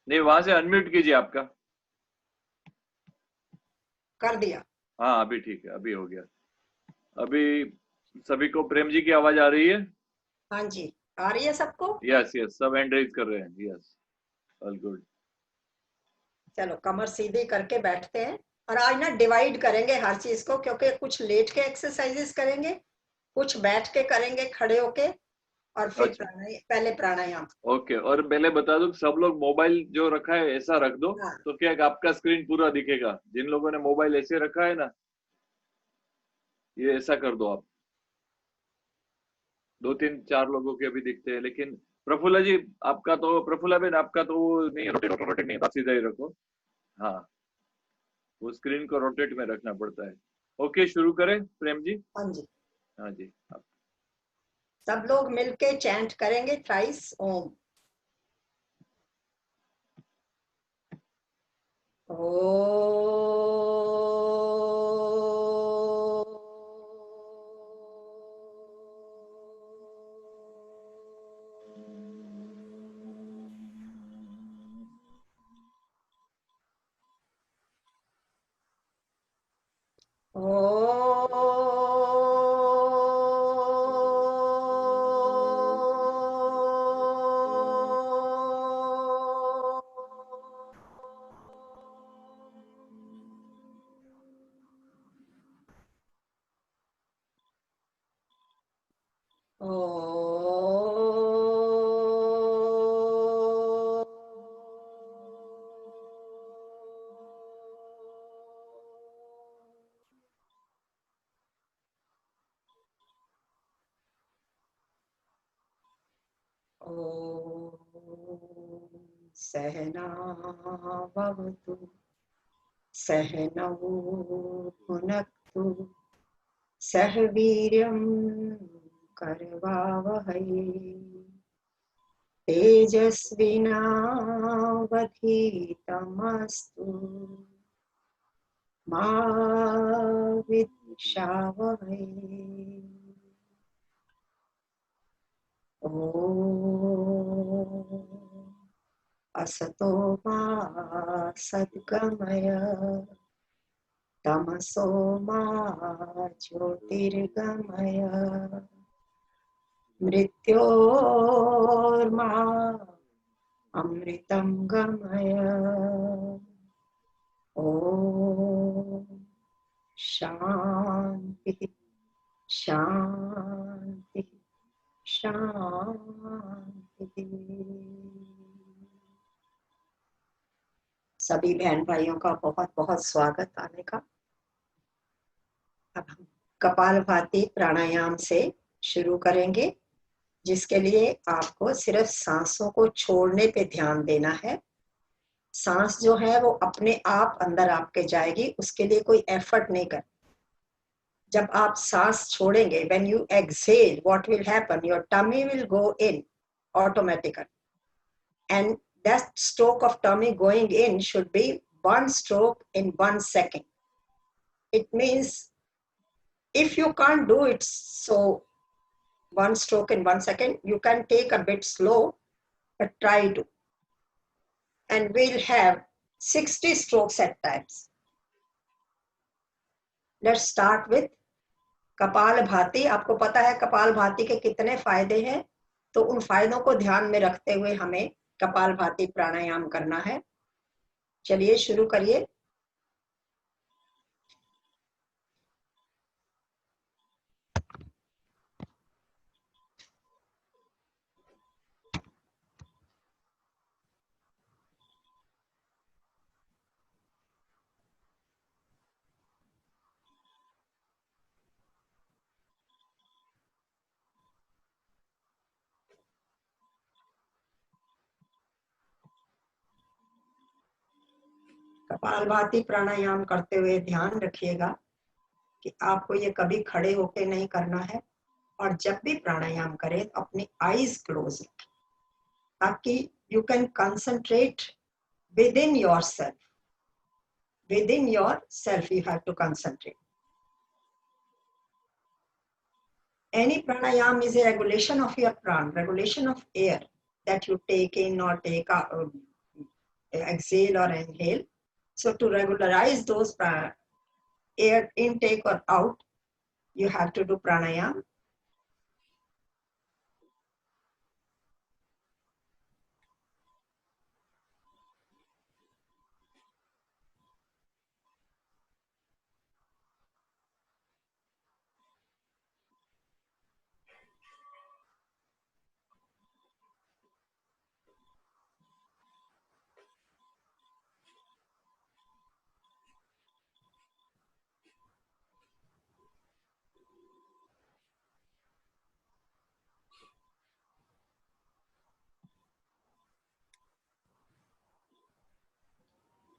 नहीं, वहां से अनम्यूट कीजिए आपका। कर दिया। हाँ अभी ठीक है, अभी हो गया। अभी सभी को प्रेम जी की आवाज आ रही है? हाँ जी, आ रही है सबको। यस यस, सब हैंड रेज कर रहे हैं। Yes, all good. चलो कमर सीधी करके बैठते हैं। और आज ना डिवाइड करेंगे हर चीज को, क्योंकि कुछ लेट के एक्सरसाइजेस करेंगे, कुछ बैठ के करेंगे खड़े होके, और फिर अच्छा, पहले प्राणायाम। ओके। और पहले बता दूं, सब लोग मोबाइल जो रखा है ऐसा रख दो, हाँ तो क्या है कि आपका स्क्रीन पूरा दिखेगा। जिन लोगों ने मोबाइल ऐसे रखा है ना, ये ऐसा कर दो आप। दो तीन चार लोगों के अभी दिखते हैं, लेकिन प्रफुल्ला जी, आपका तो, प्रफुल्ला बेन आपका तो वो नहीं, रोटेट रोटेट नहीं, आप सीधा ही रखो। हाँ, वो स्क्रीन को रोटेट में रखना पड़ता है। ओके, शुरू करें प्रेम जी? हाँ जी, हाँ जी, आप। सब लोग मिलके चैंट करेंगे थ्राइस ओम। सहना भवतु सहनौ भुनक्तु सह वीर्यं करवावहै तेजस्विनावधीतमस्तु मा विद्विषावहै। ॐ असतो मा सद्गमय तमसो मा ज्योतिर्गमय मृत्योर्मा अमृतं गमय। ॐ शान्ति शान्ति शांति। सभी बहन भाइयों का बहुत बहुत स्वागत आने का। अब हम कपालभाति प्राणायाम से शुरू करेंगे, जिसके लिए आपको सिर्फ सांसों को छोड़ने पे ध्यान देना है। सांस जो है वो अपने आप अंदर आपके जाएगी, उसके लिए कोई एफर्ट नहीं कर। जब आप सांस छोड़ेंगे, when you exhale, what will happen? Your tummy will go in automatically, and that stroke of tummy going in should be one stroke in 1 second. It means if you can't do it so one stroke in 1 second, you can take a bit slow, but try to. And we'll have 60 strokes at times. Let's start with kapalbhati. आपको पता है कपालभाति के कितने फायदे हैं, तो उन फायदों को ध्यान में रखते हुए हमें कपालभाति प्राणायाम करना है। चलिए शुरू करिए। कपालभाति प्राणायाम करते हुए ध्यान रखिएगा कि आपको ये कभी खड़े होके नहीं करना है, और जब भी प्राणायाम करें तो अपनी आईज क्लोज रखें, ताकि you can concentrate within yourself. Within yourself you have to concentrate. Any pranayam is a regulation of your pran, regulation of air that you take in or take out, exhale or inhale. So to regularize those air intake or out, you have to do pranayam.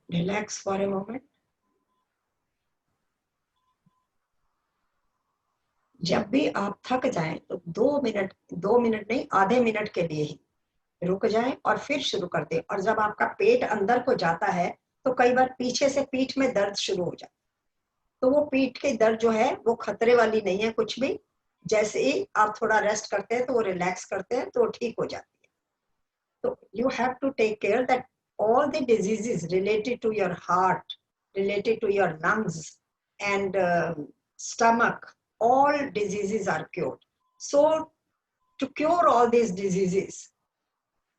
Relax for a moment. जब भी आप थक जाएं तो 2 minute नहीं, आधे minute के लिए ही रुक जाएं और फिर शुरू कर दें। और जब आपका पेट अंदर को जाता है तो कई बार पीछे से पीठ में दर्द शुरू हो जाता है, तो वो पीठ के दर्द जो है वो खतरे वाली नहीं है कुछ भी। जैसे ही आप थोड़ा रेस्ट करते हैं तो वो रिलैक्स करते हैं तो वो ठीक हो जाती है। तो you have to take care that all the diseases related to your heart, related to your lungs and stomach, all diseases are cured. So to cure all these diseases,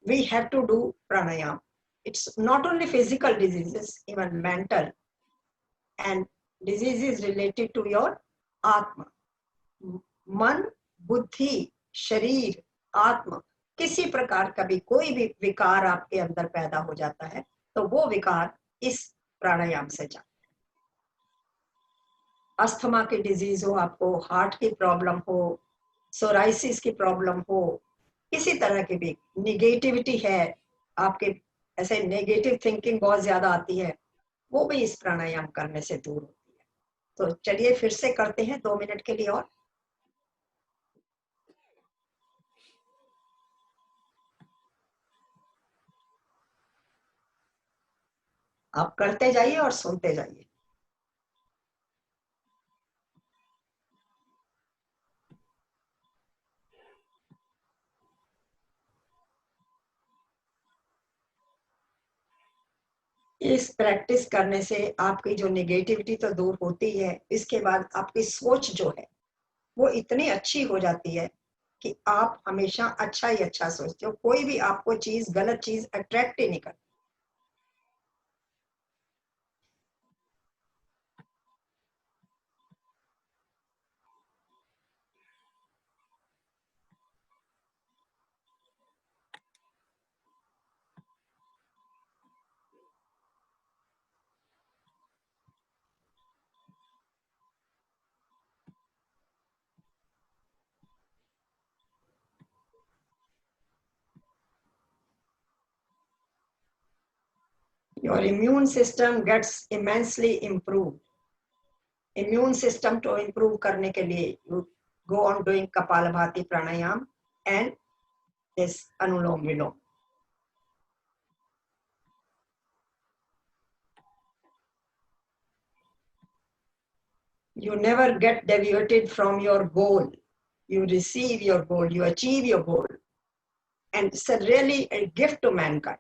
we have to do pranayam. It's not only physical diseases, even mental and diseases related to your atma. मन, बुद्धि, शरीर, आत्मा, किसी प्रकार का भी कोई भी विकार आपके अंदर पैदा हो जाता है तो वो विकार इस प्राणायाम से जाता है। अस्थमा की डिजीज हो, आपको हार्ट की प्रॉब्लम हो, सोराइसिस की प्रॉब्लम हो, किसी तरह की भी नेगेटिविटी है, आपके ऐसे नेगेटिव थिंकिंग बहुत ज्यादा आती है, वो भी इस प्राणायाम करने से दूर होती है। तो चलिए फिर से करते हैं 2 मिनट के लिए और। आप करते जाइए और सुनते जाइए। इस प्रैक्टिस करने से आपकी जो नेगेटिविटी तो दूर होती है, इसके बाद आपकी सोच जो है वो इतनी अच्छी हो जाती है कि आप हमेशा अच्छा ही अच्छा सोचते हो, कोई भी आपको चीज गलत चीज अट्रैक्ट ही नहीं करती। Your immune system gets immensely improved. Immune system to improve करने के लिए you go on doing Kapalabhati pranayam and this Anulom Vilom. You never get deviated from your goal. You receive your goal, you achieve your goal. And it's really a gift to mankind.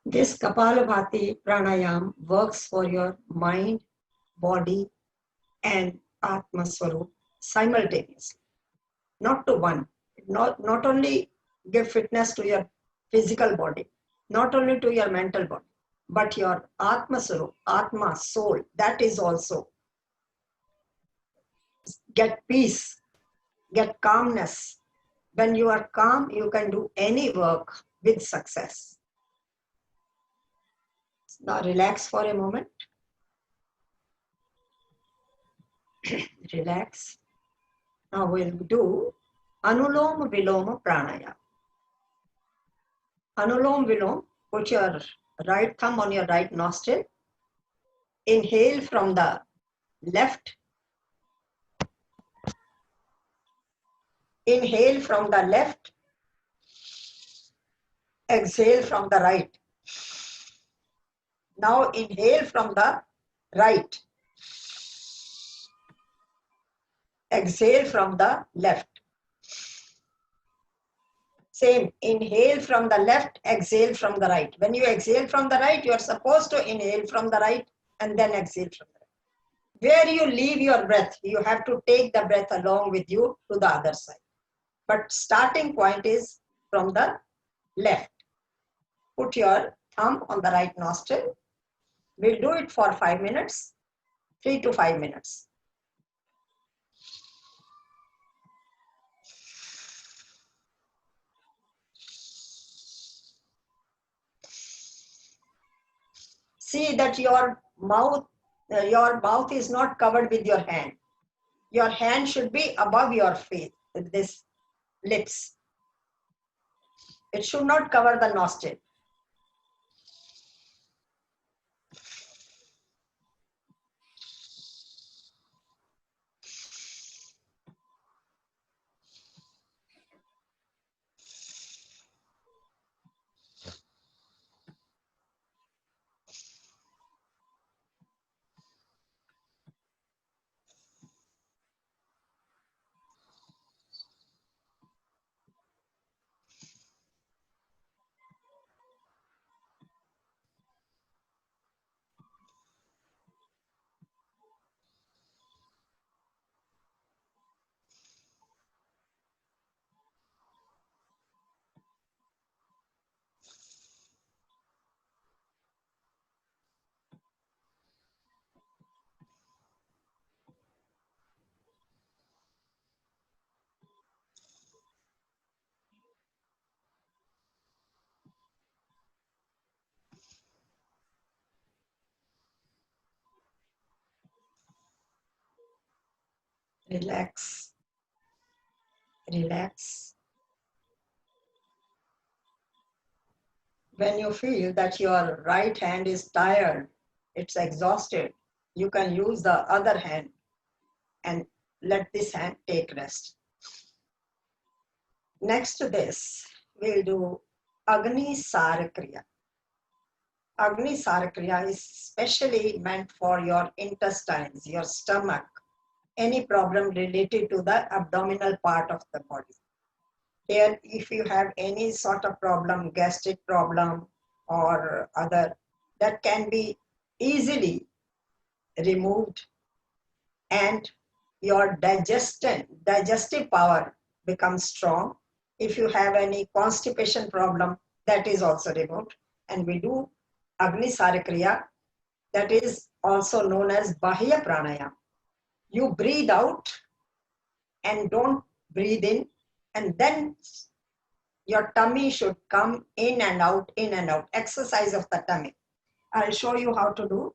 This Kapalabhati pranayam works for your mind, body, and Atma Swarup simultaneously. Not to one. Not only give fitness to your physical body, not only to your mental body, but your Atma Swarup, Atma, soul, that is also get peace, get calmness. When you are calm, you can do any work with success. Now relax for a moment. Relax. Now we'll do Anuloma Viloma Pranayama. Anulom Vilom, put your right thumb on your right nostril. Inhale from the left. Inhale from the left. Exhale from the right. Now inhale from the right. Exhale from the left. Same, inhale from the left, exhale from the right. When you exhale from the right, you are supposed to inhale from the right and then exhale from the right. Where you leave your breath, you have to take the breath along with you to the other side. But starting point is from the left. Put your thumb on the right nostril. We'll do it for 5 minutes, 3 to 5 minutes. See that your mouth is not covered with your hand. Your hand should be above your face, this lips. It should not cover the nostril. Relax. Relax. When you feel that your right hand is tired, it's exhausted, you can use the other hand and let this hand take rest. Next to this, we'll do Agni Sarakriya. Agni Sarakriya is specially meant for your intestines, your stomach, any problem related to the abdominal part of the body. Here, if you have any sort of problem, gastric problem or other, that can be easily removed and your digestive power becomes strong. If you have any constipation problem, that is also removed. And we do Agni Sarakriya, that is also known as Bahya Pranayama. You breathe out and don't breathe in, and then your tummy should come in and out, in and out. Exercise of the tummy. I'll show you how to do.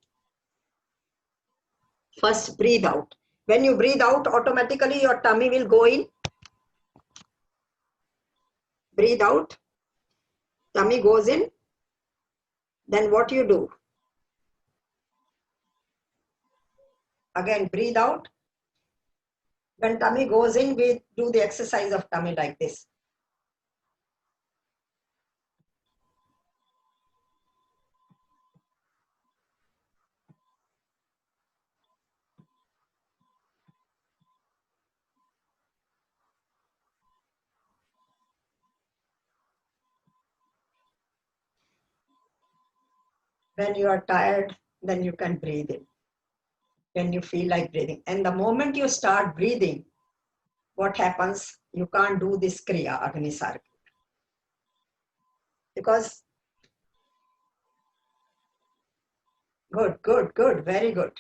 First, breathe out. When you breathe out, automatically your tummy will go in. Breathe out. Tummy goes in. Then what you do? Again, breathe out. When tummy goes in, we do the exercise of tummy like this. When you are tired, then you can breathe in. When you feel like breathing. And the moment you start breathing, what happens? You can't do this Kriya, Agni Sarakriya. Because, good, very good.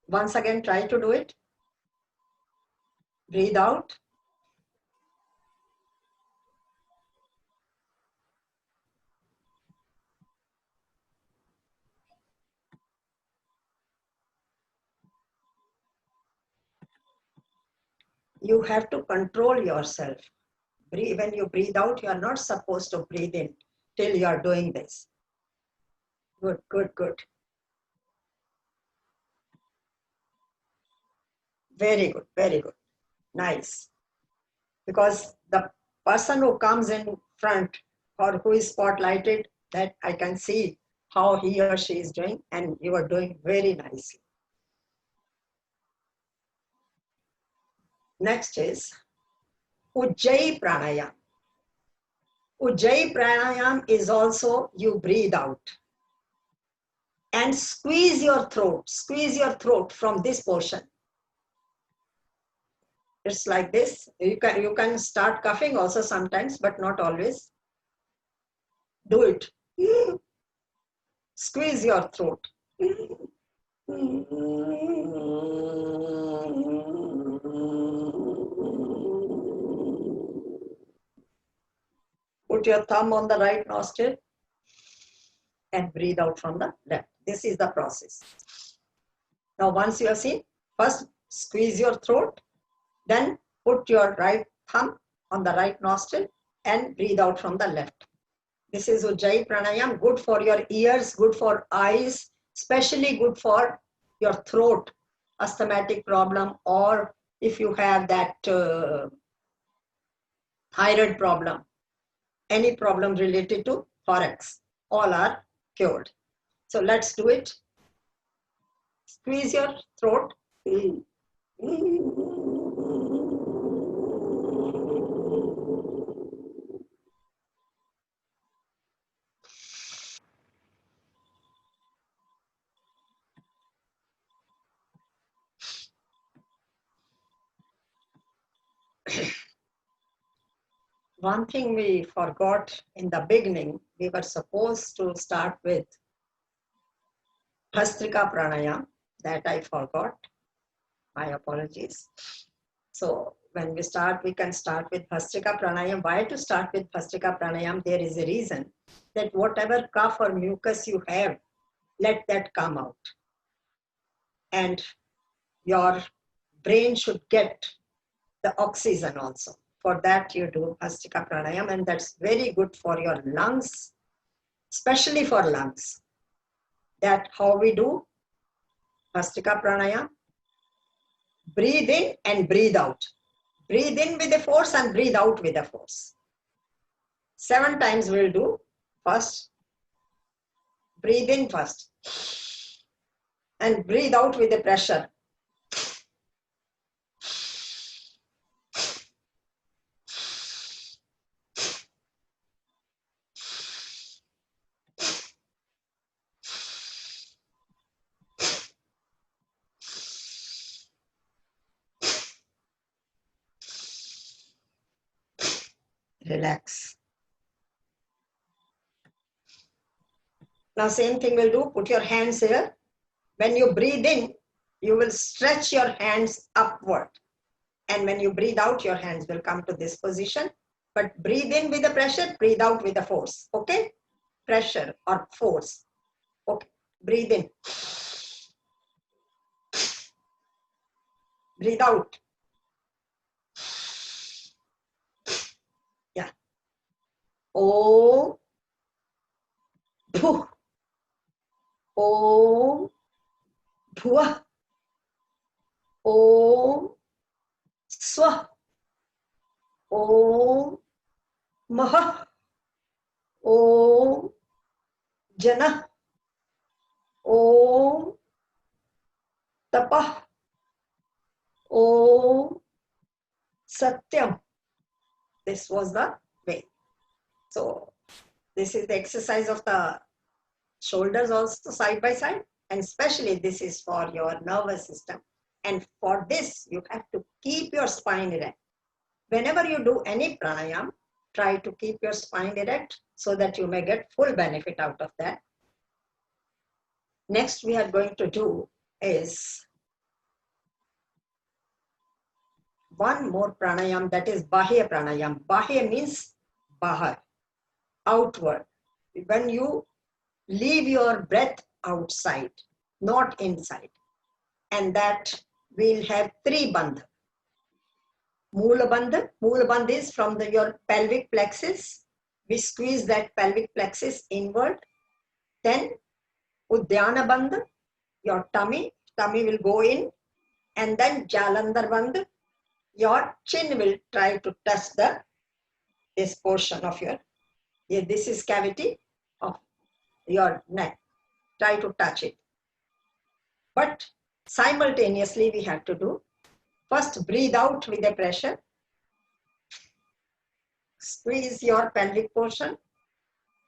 Once again, try to do it. Breathe out. you have to control yourself. When you breathe out, you are not supposed to breathe in till you are doing this. Good, good, good. Very good, very good. Nice. Because the person who comes in front or who is spotlighted, that I can see how he or she is doing, and you are doing very nicely. Next is Ujjayi Pranayam. Ujjayi Pranayam is also you breathe out and squeeze your throat from this portion. It's like this. You can start coughing also sometimes, but not always. Do it. Squeeze your throat. Put your thumb on the right nostril and breathe out from the left. This is the process. Now, once you have seen, first squeeze your throat, then put your right thumb on the right nostril and breathe out from the left. This is Ujjayi Pranayam, good for your ears, good for eyes, especially good for your throat, asthmatic problem, or if you have that thyroid problem, any problem related to thorax, all are cured. So let's do it. Squeeze your throat. One thing we forgot in the beginning, we were supposed to start with Bhastrika Pranayam, that I forgot. My apologies. So when we start, we can start with Bhastrika Pranayam. Why to start with Bhastrika Pranayam? There is a reason that whatever cough or mucus you have, let that come out. And your brain should get the oxygen also. For that, you do Bhastrika Pranayam, and that's very good for your lungs, especially for lungs. That how we do Bhastrika Pranayam. Breathe in and breathe out. Breathe in with a force and breathe out with a force. 7 times we'll do. First, breathe in first. And breathe out with a pressure. Relax. Now same thing we'll do. Put your hands here. When you breathe in, you will stretch your hands upward. And when you breathe out, your hands will come to this position. But breathe in with the pressure, breathe out with the force. Okay? Pressure or force. Okay. Breathe in. Breathe out. Yeah. Om. Bhu. Om. Bhuva. Om. Swa. Om. Maha. Om. Jana. Om. Tapah. Om. Satyam. This was the way. So this is the exercise of the shoulders also side by side, and especially this is for your nervous system. And for this, you have to keep your spine erect. Whenever you do any pranayam, try to keep your spine erect so that you may get full benefit out of that. Next we are going to do is one more pranayam, that is Bahya Pranayam. Bahya means bahar, outward. When you leave your breath outside, not inside. And that we'll have 3 bandha. Moolabandh. Moolabandh is from your pelvic plexus. We squeeze that pelvic plexus inward. Then Udyanabandh, your tummy will go in, and then Jalandhar Bandh, your chin will try to touch this portion of your, this is cavity of your neck. Try to touch it. But simultaneously we have to do, first breathe out with a pressure. Squeeze your pelvic portion,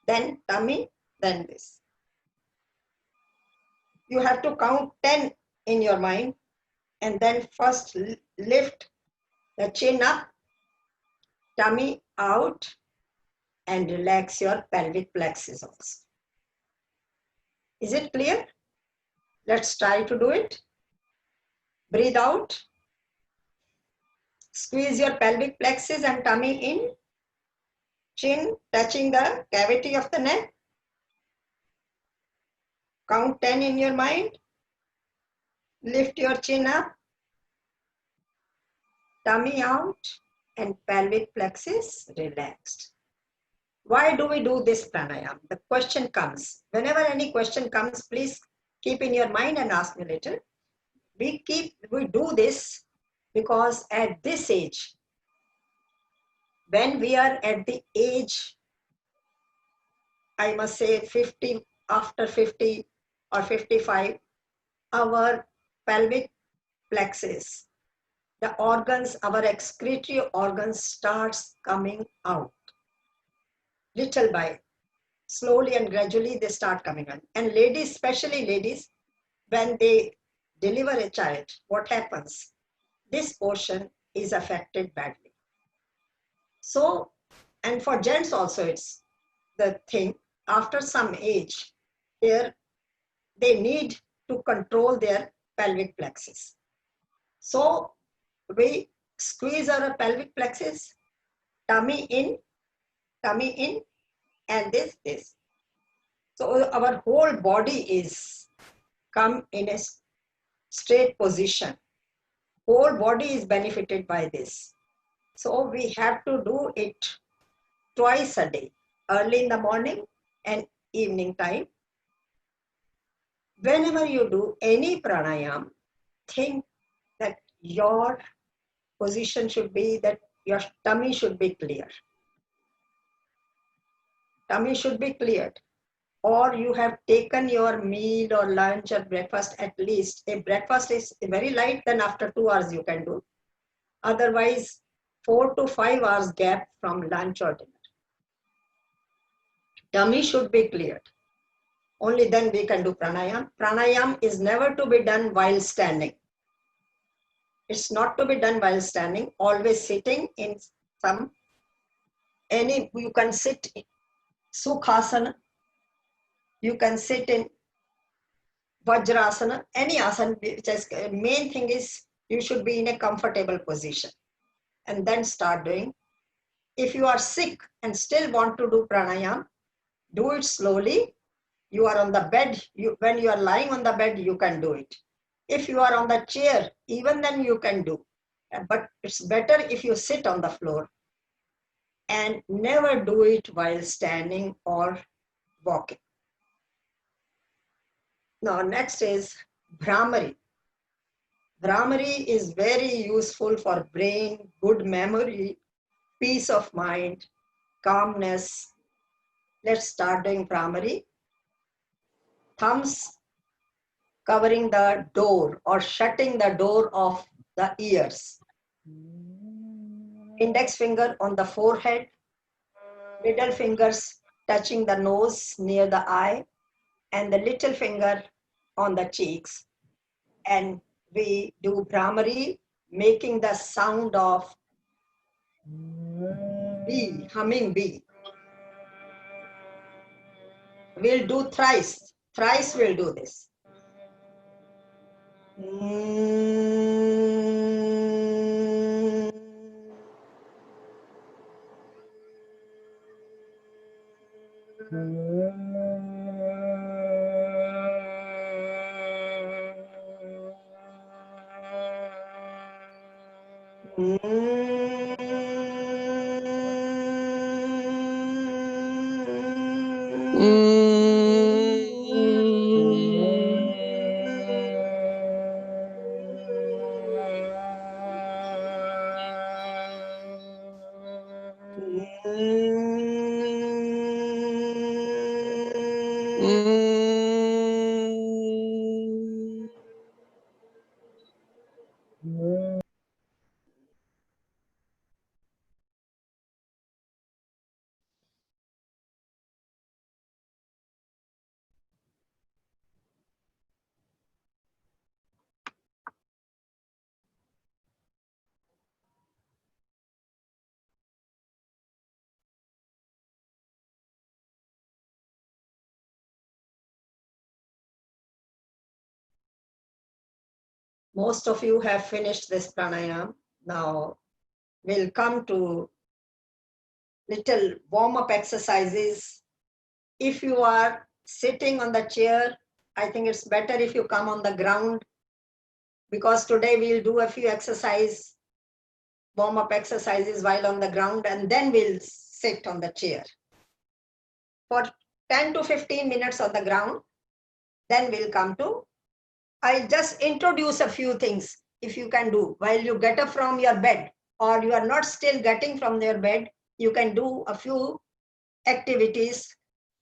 then tummy, then this. You have to count 10 in your mind, and then first lift the chin up, tummy out, and relax your pelvic plexus also. Is it clear? Let's try to do it. Breathe out. Squeeze your pelvic plexus and tummy in. Chin touching the cavity of the neck. Count 10 in your mind. Lift your chin up. Tummy out and pelvic plexus relaxed. Why do we do this pranayam? The question comes. Whenever any question comes, please keep in your mind and ask me later. We do this because at this age, when we are at the age, I must say 50, after 50 or 55, our pelvic plexus, the organs, our excretory organs starts coming out. Little by, slowly and gradually they start coming out. And ladies, especially ladies, when they deliver a child, what happens? This portion is affected badly. So, and for gents also it's the thing, after some age, they need to control their pelvic plexus. So we squeeze our pelvic plexus, tummy in, and this. So our whole body is come in a straight position. Whole body is benefited by this. So we have to do it twice a day, early in the morning and evening time. Whenever you do any pranayam, think that your position should be that your tummy should be clear. Tummy should be cleared. Or you have taken your meal or lunch or breakfast at least. If breakfast is very light, then after 2 hours you can do. Otherwise, 4 to 5 hours gap from lunch or dinner. Tummy should be cleared. Only then we can do pranayam. Pranayam is never to be done while standing. It's not to be done while standing, always sitting in you can sit in Sukhasana, you can sit in Vajrasana, any asana. Main thing is you should be in a comfortable position and then start doing. If you are sick and still want to do pranayam, do it slowly. You are on the bed, when you are lying on the bed, you can do it. If you are on the chair, even then you can do. But it's better if you sit on the floor, and never do it while standing or walking. Now next is Bhramari. Bhramari is very useful for brain, good memory, peace of mind, calmness. Let's start doing Bhramari. Thumbs covering the door or shutting the door of the ears. Index finger on the forehead, middle fingers touching the nose near the eye, and the little finger on the cheeks. And we do Bhramari, making the sound of bee, humming bee. We'll do thrice. Thrice we'll do this. Most of you have finished this pranayam. Now we'll come to little warm-up exercises. If you are sitting on the chair, I think it's better if you come on the ground, because today we'll do a few warm-up exercises while on the ground, and then we'll sit on the chair for 10 to 15 minutes on the ground. Then we'll come to, I'll just introduce a few things if you can do while you get up from your bed, or you are not still getting from your bed. You can do a few activities,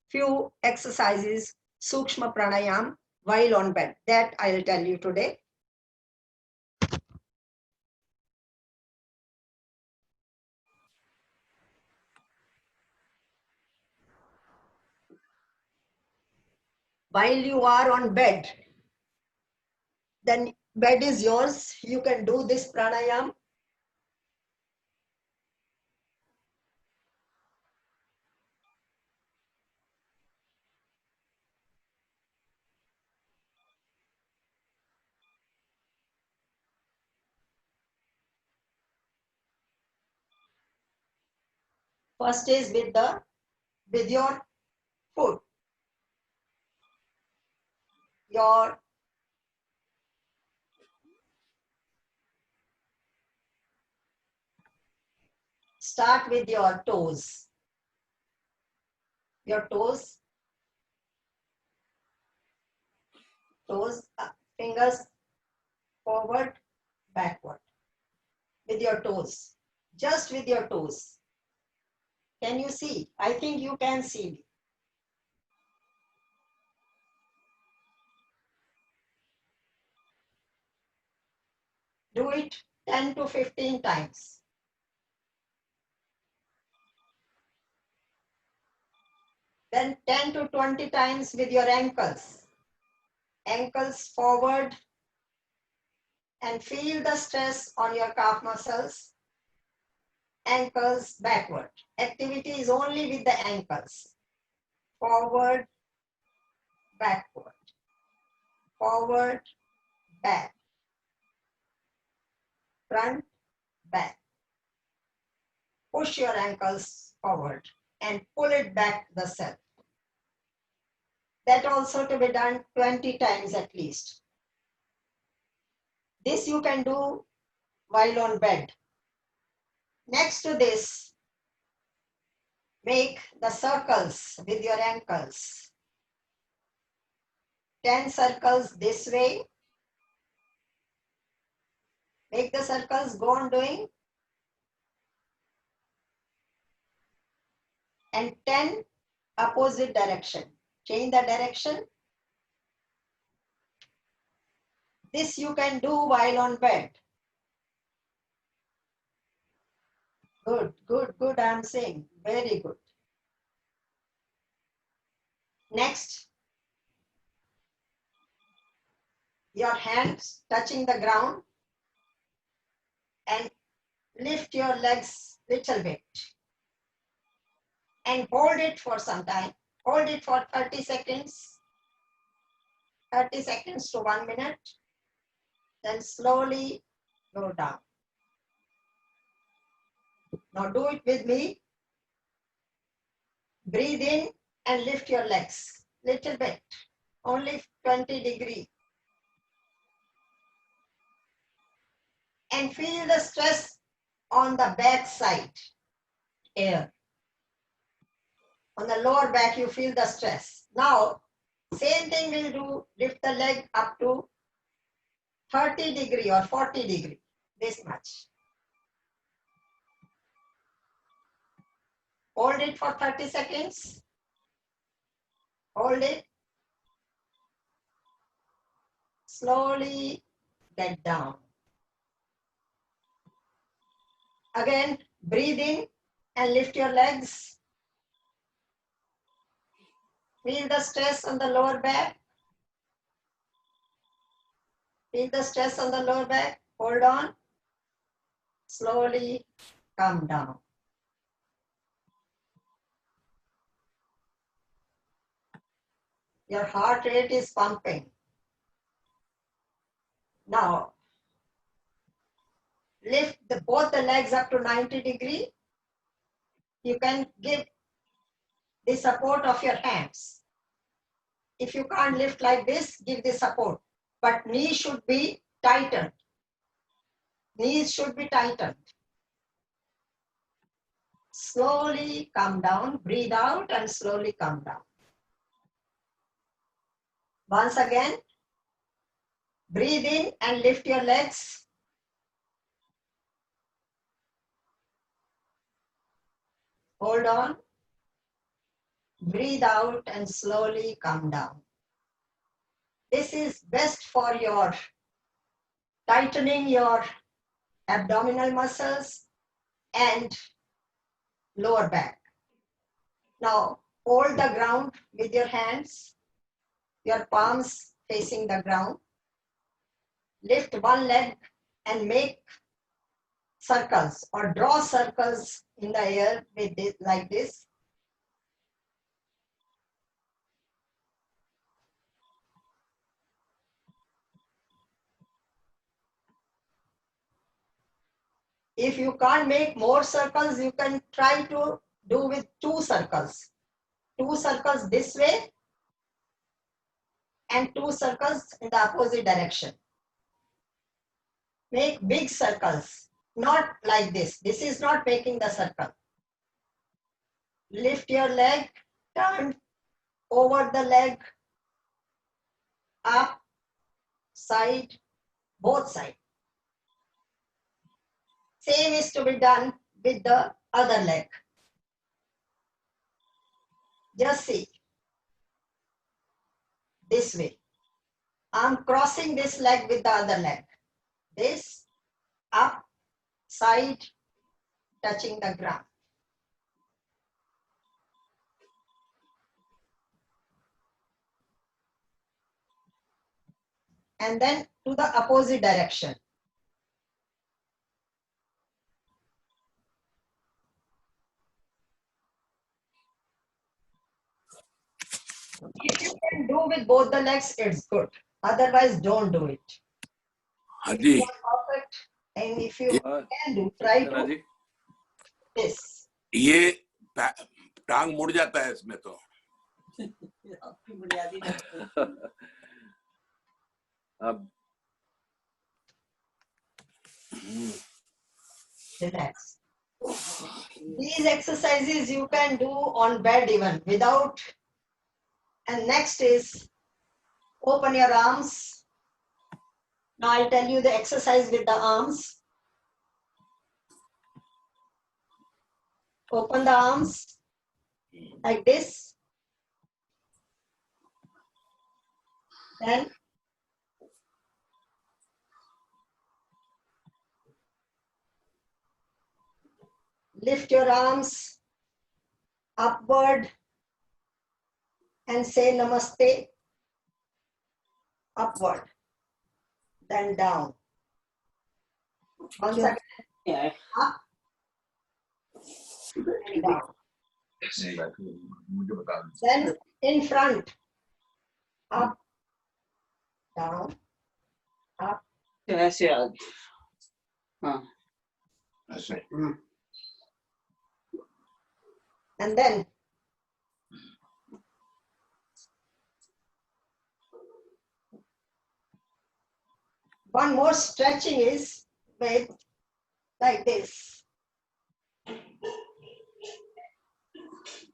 few exercises, Sukshma Pranayam while on bed. That I'll tell you today. While you are on bed, then bed is yours. You can do this pranayam. First is with your foot. Start with your toes. Your toes, fingers forward, backward. With your toes, just with your toes. Can you see? I think you can see me. Do it 10 to 15 times. Then 10 to 20 times with your ankles. Ankles forward, and feel the stress on your calf muscles. Ankles backward. Activity is only with the ankles. Forward, backward. Forward, back. Front, back. Push your ankles forward and pull it back to the cell. That also to be done 20 times at least. This you can do while on bed. Next to this, make the circles with your ankles. 10 circles this way. Make the circles, go on doing. And 10 opposite direction. Change the direction. This you can do while on bed. Good, good, good, I'm saying. Very good. Next, your hands touching the ground and lift your legs little bit. And hold it for some time. Hold it for 30 seconds. 30 seconds to 1 minute. Then slowly go down. Now do it with me. Breathe in and lift your legs little bit. Only 20 degrees. And feel the stress on the back side. Here. On the lower back, you feel the stress. Now, same thing we'll do. Lift the leg up to 30 degree or 40 degree. This much. Hold it for 30 seconds. Hold it. Slowly get down. Again, breathe in and lift your legs. Feel the stress on the lower back. Feel the stress on the lower back. Hold on. Slowly come down. Your heart rate is pumping. Now, lift both the legs up to 90 degree. You can give the support of your hands. If you can't lift like this, give the support. But knees should be tightened. Knees should be tightened. Slowly come down, breathe out and slowly come down. Once again, breathe in and lift your legs. Hold on. Breathe out and slowly come down. This is best for your tightening your abdominal muscles and lower back. Now, hold the ground with your hands, your palms facing the ground. Lift one leg and make circles or draw circles in the air with this, like this. If you can't make more circles, you can try to do with 2 circles. 2 circles this way and 2 circles in the opposite direction. Make big circles, not like this. This is not making the circle. Lift your leg, turn over the leg, up, side, both sides. Same is to be done with the other leg. Just see. This way. I'm crossing this leg with the other leg. This, up, side, touching the ground. And then to the opposite direction. If you can do with both the legs, it's good. Otherwise, don't do it. If you are perfect, and if you can do, try to this. ये टांग मुड़ जाता है इसमें तो अब Relax. These exercises you can do on bed even without. And next is open your arms. Now I'll tell you the exercise with the arms. Open the arms like this. Then lift your arms upward and say namaste. Upward, then down. Once again, up and down. Then in front, up, down, up. ऐसे आगे हाँ ऐसे And then one more stretching is with like this.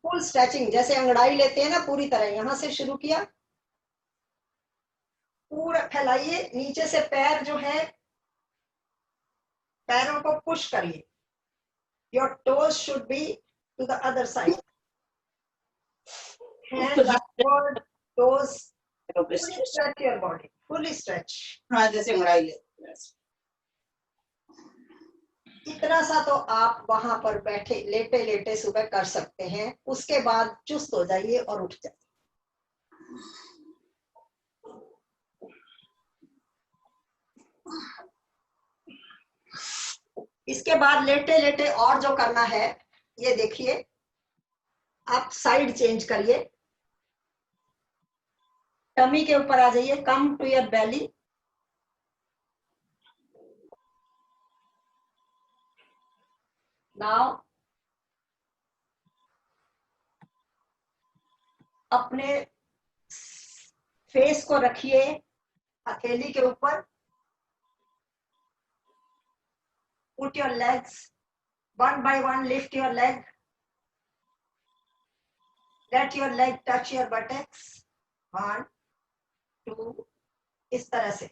Full stretching, जैसे अंगड़ाई लेते हैं ना पूरी तरह, यहाँ से शुरू किया, पूरा फैलाइए, नीचे से पैर जो है, पैरों को पुश करिए. Your toes should be to the other side. Hands upward, toes. Fully stretch your body. Fully stretch. हाँ जैसे अंगड़ाई लेते हैं इतना सा तो आप वहां पर बैठे लेटे लेटे सुबह कर सकते हैं. उसके बाद चुस्त हो जाइए और उठ जाइए. इसके बाद लेटे लेटे और जो करना है, ये देखिए, आप साइड चेंज करिए, टमी के ऊपर आ जाइए, come to your belly. Now अपने फेस को रखिए हथेली के ऊपर. Put your legs one by one. Lift your leg. Let your leg touch your buttocks. 1, 2. इस तरह से.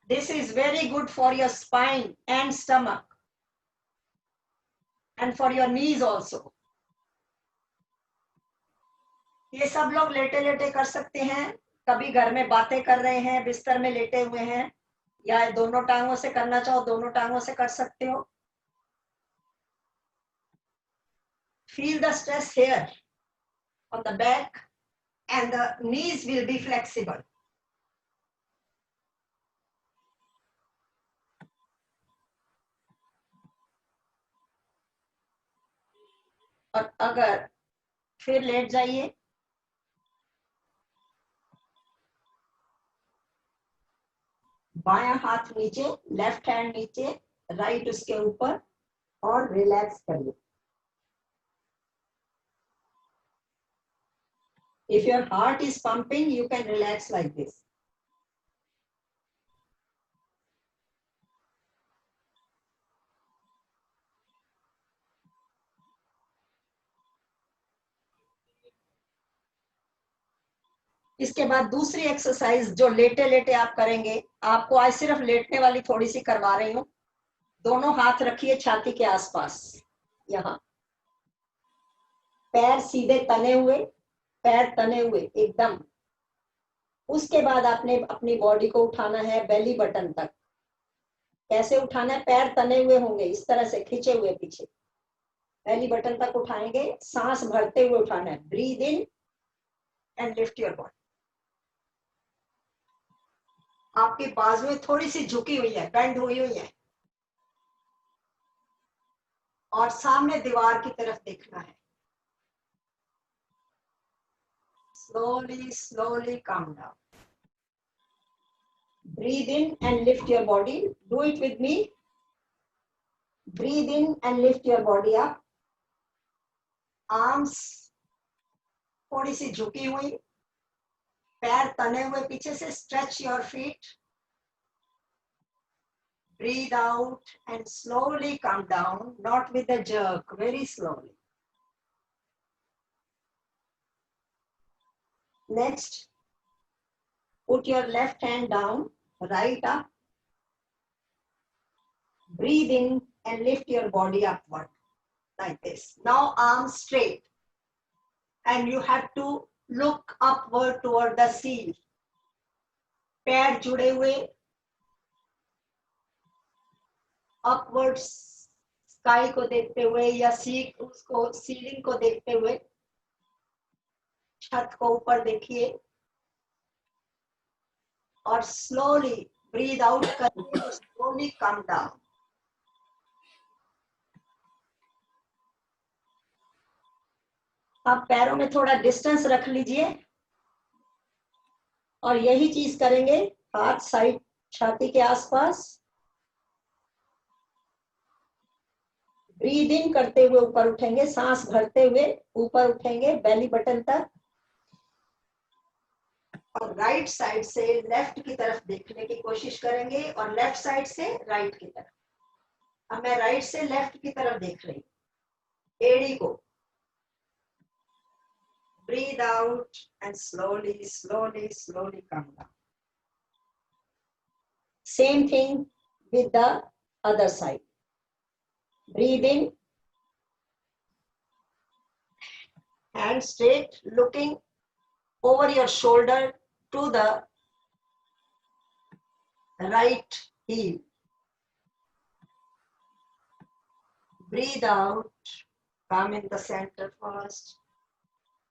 This is very good for your spine and stomach, and for your knees also. ये सब लोग लेटे लेटे कर सकते हैं. कभी घर में बातें कर रहे हैं, बिस्तर में लेटे हुए हैं, या दोनों टांगों से करना चाहो दोनों टांगों से कर सकते हो. Feel the stress here on the back, and the knees will be flexible. और अगर फिर लेट जाइए. बायां हाथ नीचे, लेफ्ट हैंड नीचे, राइट उसके ऊपर, और रिलैक्स करिए. If your heart is pumping, you can relax like this. इसके बाद दूसरी एक्सरसाइज जो लेटे लेटे आप करेंगे. आपको आज सिर्फ लेटने वाली थोड़ी सी करवा रही हूँ. दोनों हाथ रखिए छाती के आसपास, यहाँ. पैर सीधे तने हुए, पैर तने हुए एकदम. उसके बाद आपने अपनी बॉडी को उठाना है बेली बटन तक. कैसे उठाना है? पैर तने हुए होंगे, इस तरह से खींचे हुए पीछे. बेली बटन तक उठाएंगे, सांस भरते हुए उठाना है. Breathe in and lift your body. आपकी बाजुएं थोड़ी सी झुकी हुई है, बेंड हुई हुई है, और सामने दीवार की तरफ देखना है. Slowly, slowly calm down. Breathe in and lift your body. Do it with me. Breathe in and lift your body up. Arms थोड़ी सी झुकी हुई, पैर तने हुए पीछे से. Stretch your feet. Breathe out and slowly come down, not with a jerk, very slowly. Next, put your left hand down, right up. Breathe in and lift your body upward like this. Now arms straight, and you have to look upward toward the ceiling. पैर जुड़े हुए, upward sky को देखते हुए, या उसको ceiling को देखते हुए. छत को ऊपर देखिए, और slowly breathe out करके slowly come down. आप पैरों में थोड़ा डिस्टेंस रख लीजिए, और यही चीज करेंगे. हाथ साइड छाती के आसपास. ब्रीद इन करते हुए ऊपर उठेंगे, सांस भरते हुए ऊपर उठेंगे बेली बटन तक, और राइट साइड से लेफ्ट की तरफ देखने की कोशिश करेंगे, और लेफ्ट साइड से राइट की तरफ. अब मैं राइट से लेफ्ट की तरफ देख रही हूँ, एड़ी को. Breathe out and slowly, slowly, slowly come down. Same thing with the other side. Breathe in, hand straight, looking over your shoulder to the right heel. Breathe out, come in the center first,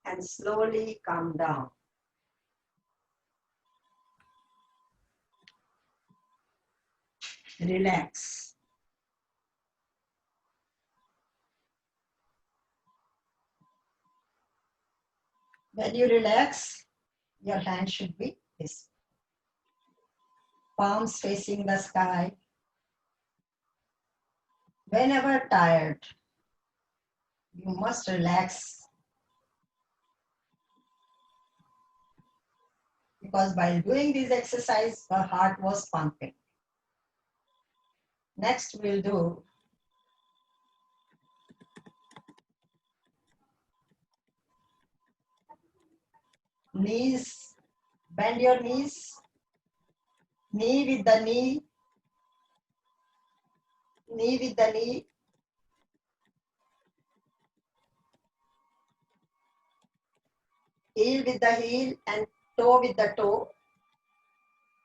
and slowly come down. Relax. When you relax, your hand should be this. palms facing the sky. Whenever tired, you must relax, because while doing this exercise, the heart was pumping. Next, we'll do knees. Bend your knees, knee with the knee, knee with the knee, heel with the heel and toe with the toe,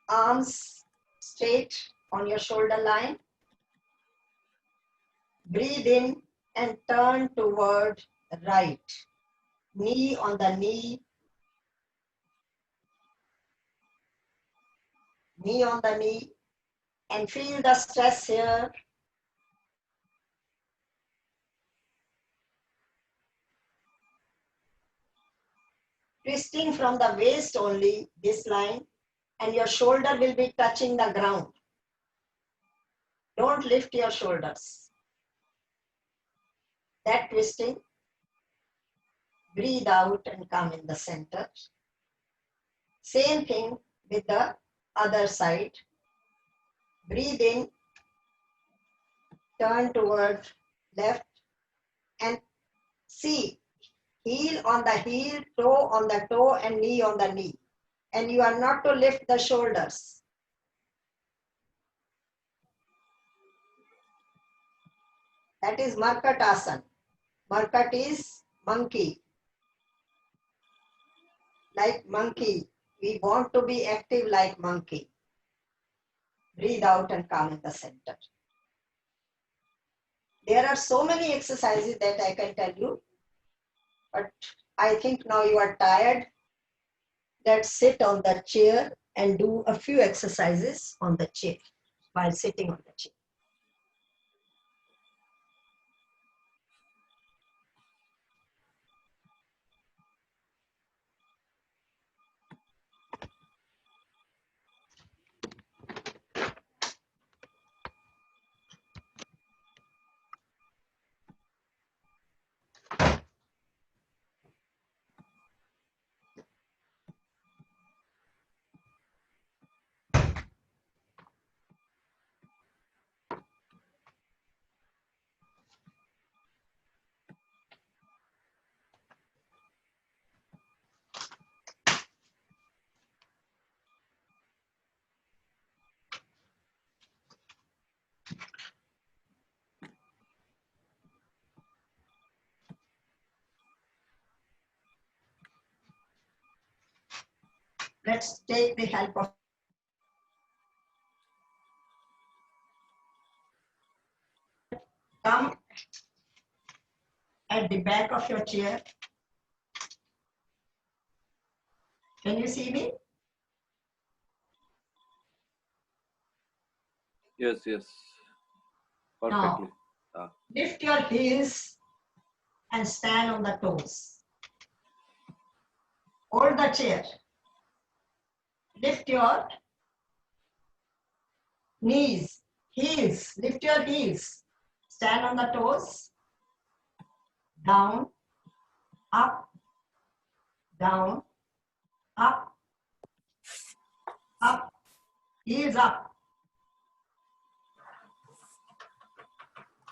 arms straight on your shoulder line. Breathe in and turn toward right, knee on the knee, knee on the knee, and feel the stress here. Twisting from the waist only, this line, and your shoulder will be touching the ground. Don't lift your shoulders. That twisting. Breathe out and come in the center. Same thing with the other side. Breathe in, turn toward left, and see heel on the heel, toe on the toe, and knee on the knee. And you are not to lift the shoulders. That is Markatasana. Markat is monkey. Like monkey. We want to be active like monkey. Breathe out and come in the center. There are so many exercises that I can tell you, but I think now you are tired. Let's sit on the chair and do a few exercises on the chair while sitting on the chair. Let's take the help of come at the back of your chair. Can you see me? Yes, yes. Perfectly. Lift your heels and stand on the toes. Hold the chair. Lift your knees, heels, lift your heels. Stand on the toes. Down, up, down, up, up, heels up.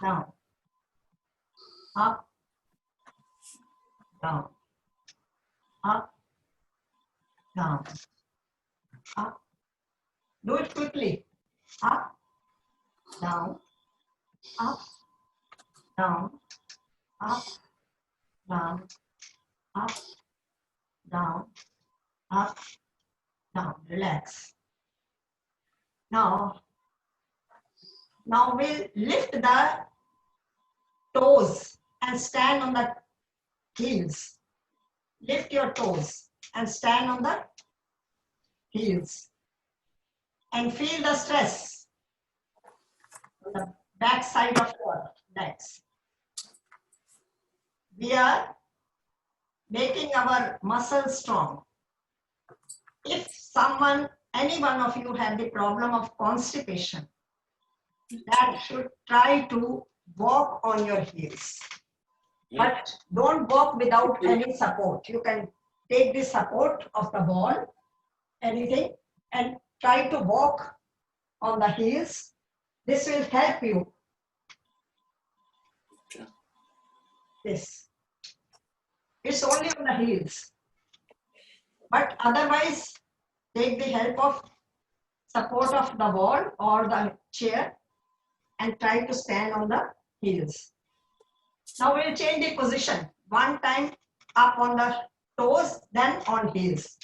Down, up, down, up, down, up. Do it quickly. Up, down, up, down, up, down, up, down, up, down. Relax. Now we'll lift the toes and stand on the heels. Lift your toes and stand on the heels. And feel the stress on the back side of your legs. We are making our muscles strong. If someone any one of you have the problem of constipation, that should try to walk on your heels. But don't walk without any support. You can take the support of the wall, anything, and try to walk on the heels. This will help you. This. It's only on the heels. But otherwise, take the help of support of the wall or the chair and try to stand on the heels. Now we'll change the position. One time up on the toes, then on heels.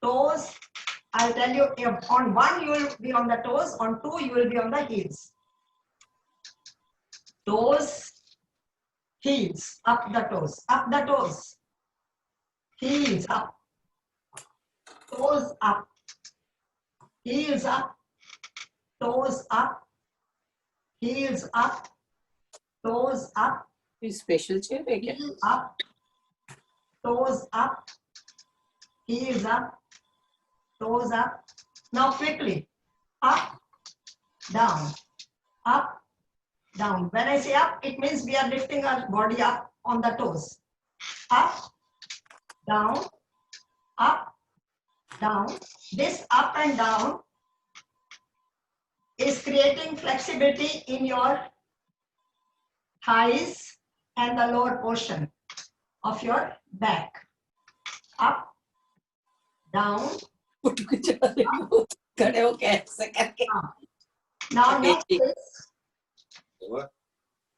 Toes, I'll tell you, if on one you will be on the toes, on two you will be on the heels. Toes, heels, up the toes, heels up, toes up, heels up, toes up, heels up, toes up, special chair है क्या? heel up, toes up, heels up, toes up. Now quickly, up, down, up, down. When I say up, it means we are lifting our body up on the toes. Up, down, up, down. This up and down is creating flexibility in your thighs and the lower portion of your back. Up, down. उठ के चला रहे हो, खड़े हो कैसे करके? Now Okay.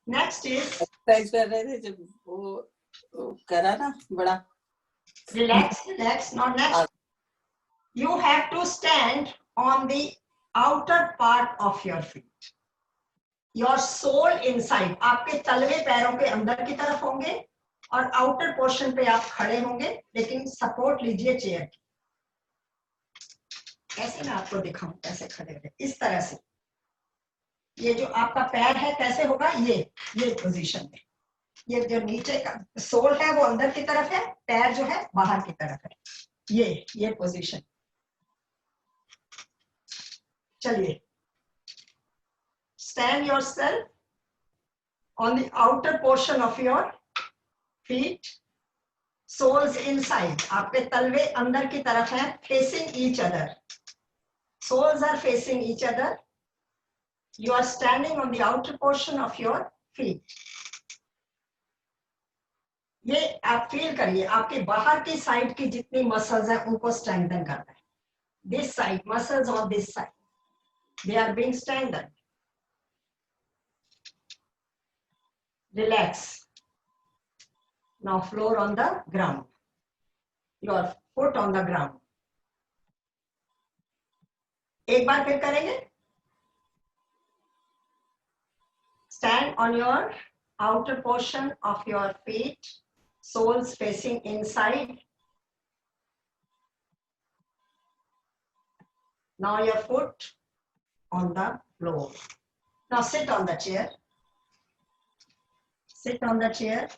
next is exercise कर रहे थे जब वो करा ना बड़ा. relax. Now next, you have to stand on the outer part of your feet. Your sole inside, आपके तलवे पैरों के अंदर की तरफ होंगे और आउटर पोर्शन पे आप खड़े होंगे, लेकिन सपोर्ट लीजिए चेयर की. कैसे मैं आपको दिखाऊं कैसे खड़े रहे, इस तरह से. ये जो आपका पैर है कैसे होगा, ये पोजीशन में. ये जो नीचे का सोल है वो अंदर की तरफ है, पैर जो है बाहर की तरफ है. ये पोजीशन. चलिए, stand yourself on the outer portion of your feet, soles inside. आपके तलवे अंदर की तरफ हैं, facing each other. Soles are facing each other. You are standing on the outer portion of your feet. ये आप फील करिए, आपके बाहर की साइड की जितनी मसल्स हैं उनको स्ट्रेंथन करना है. This side, muscles on this side, they are being strengthened. Relax. Now floor on the ground. Your foot on the ground. एक बार फिर करेंगे. Stand on your outer portion of your feet, soles facing inside. Now your foot on the floor. Now sit on the chair. Sit on the chair.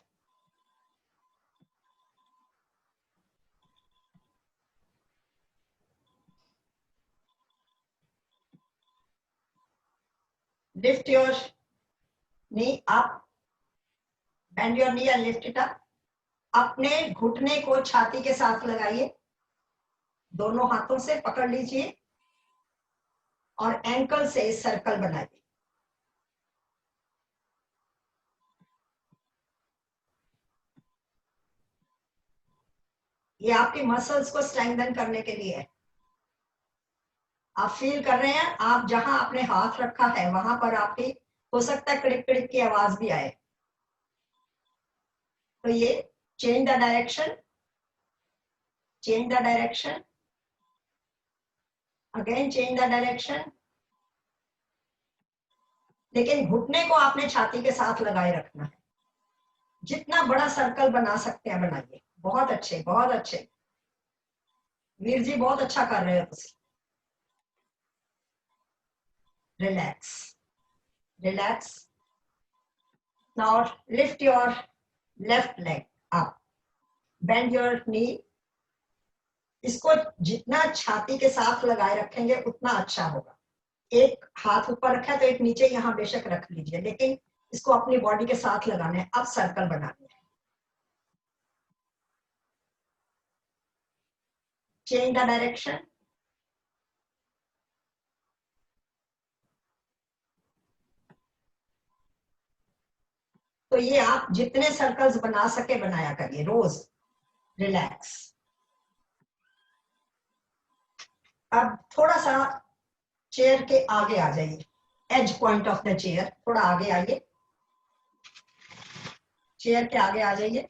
Lift your knee up. Bend your knee and lift it up. अपने घुटने को छाती के साथ लगाइए, दोनों हाथों से पकड़ लीजिए और एंकल से सर्कल बनाइए. ये आपकी मसल्स को स्ट्रेंथन करने के लिए है. आप फील कर रहे हैं, आप जहां आपने हाथ रखा है वहां पर आपकी हो सकता है कड़िक कड़िक की आवाज भी आए. तो ये change the direction, change the direction, again change the direction. लेकिन घुटने को आपने छाती के साथ लगाए रखना है. जितना बड़ा सर्कल बना सकते हैं बनाइए. बहुत अच्छे, बहुत अच्छे वीर जी, बहुत अच्छा कर रहे हो तुम. Relax, relax. Now lift your left leg up. Bend your knee. इसको जितना छाती के साथ लगाए रखेंगे उतना अच्छा होगा। एक हाथ ऊपर रखा है तो एक नीचे यहाँ बेशक रख लीजिए, लेकिन इसको अपनी बॉडी के साथ लगाना है। अब सर्कल बनानी है। Change the direction. तो ये आप जितने सर्कल्स बना सके बनाया करिए रोज। रिलैक्स। अब थोड़ा सा चेयर के आगे आ जाइए, edge point of the chair, थोड़ा आगे आइए, चेयर के आगे आ जाइए।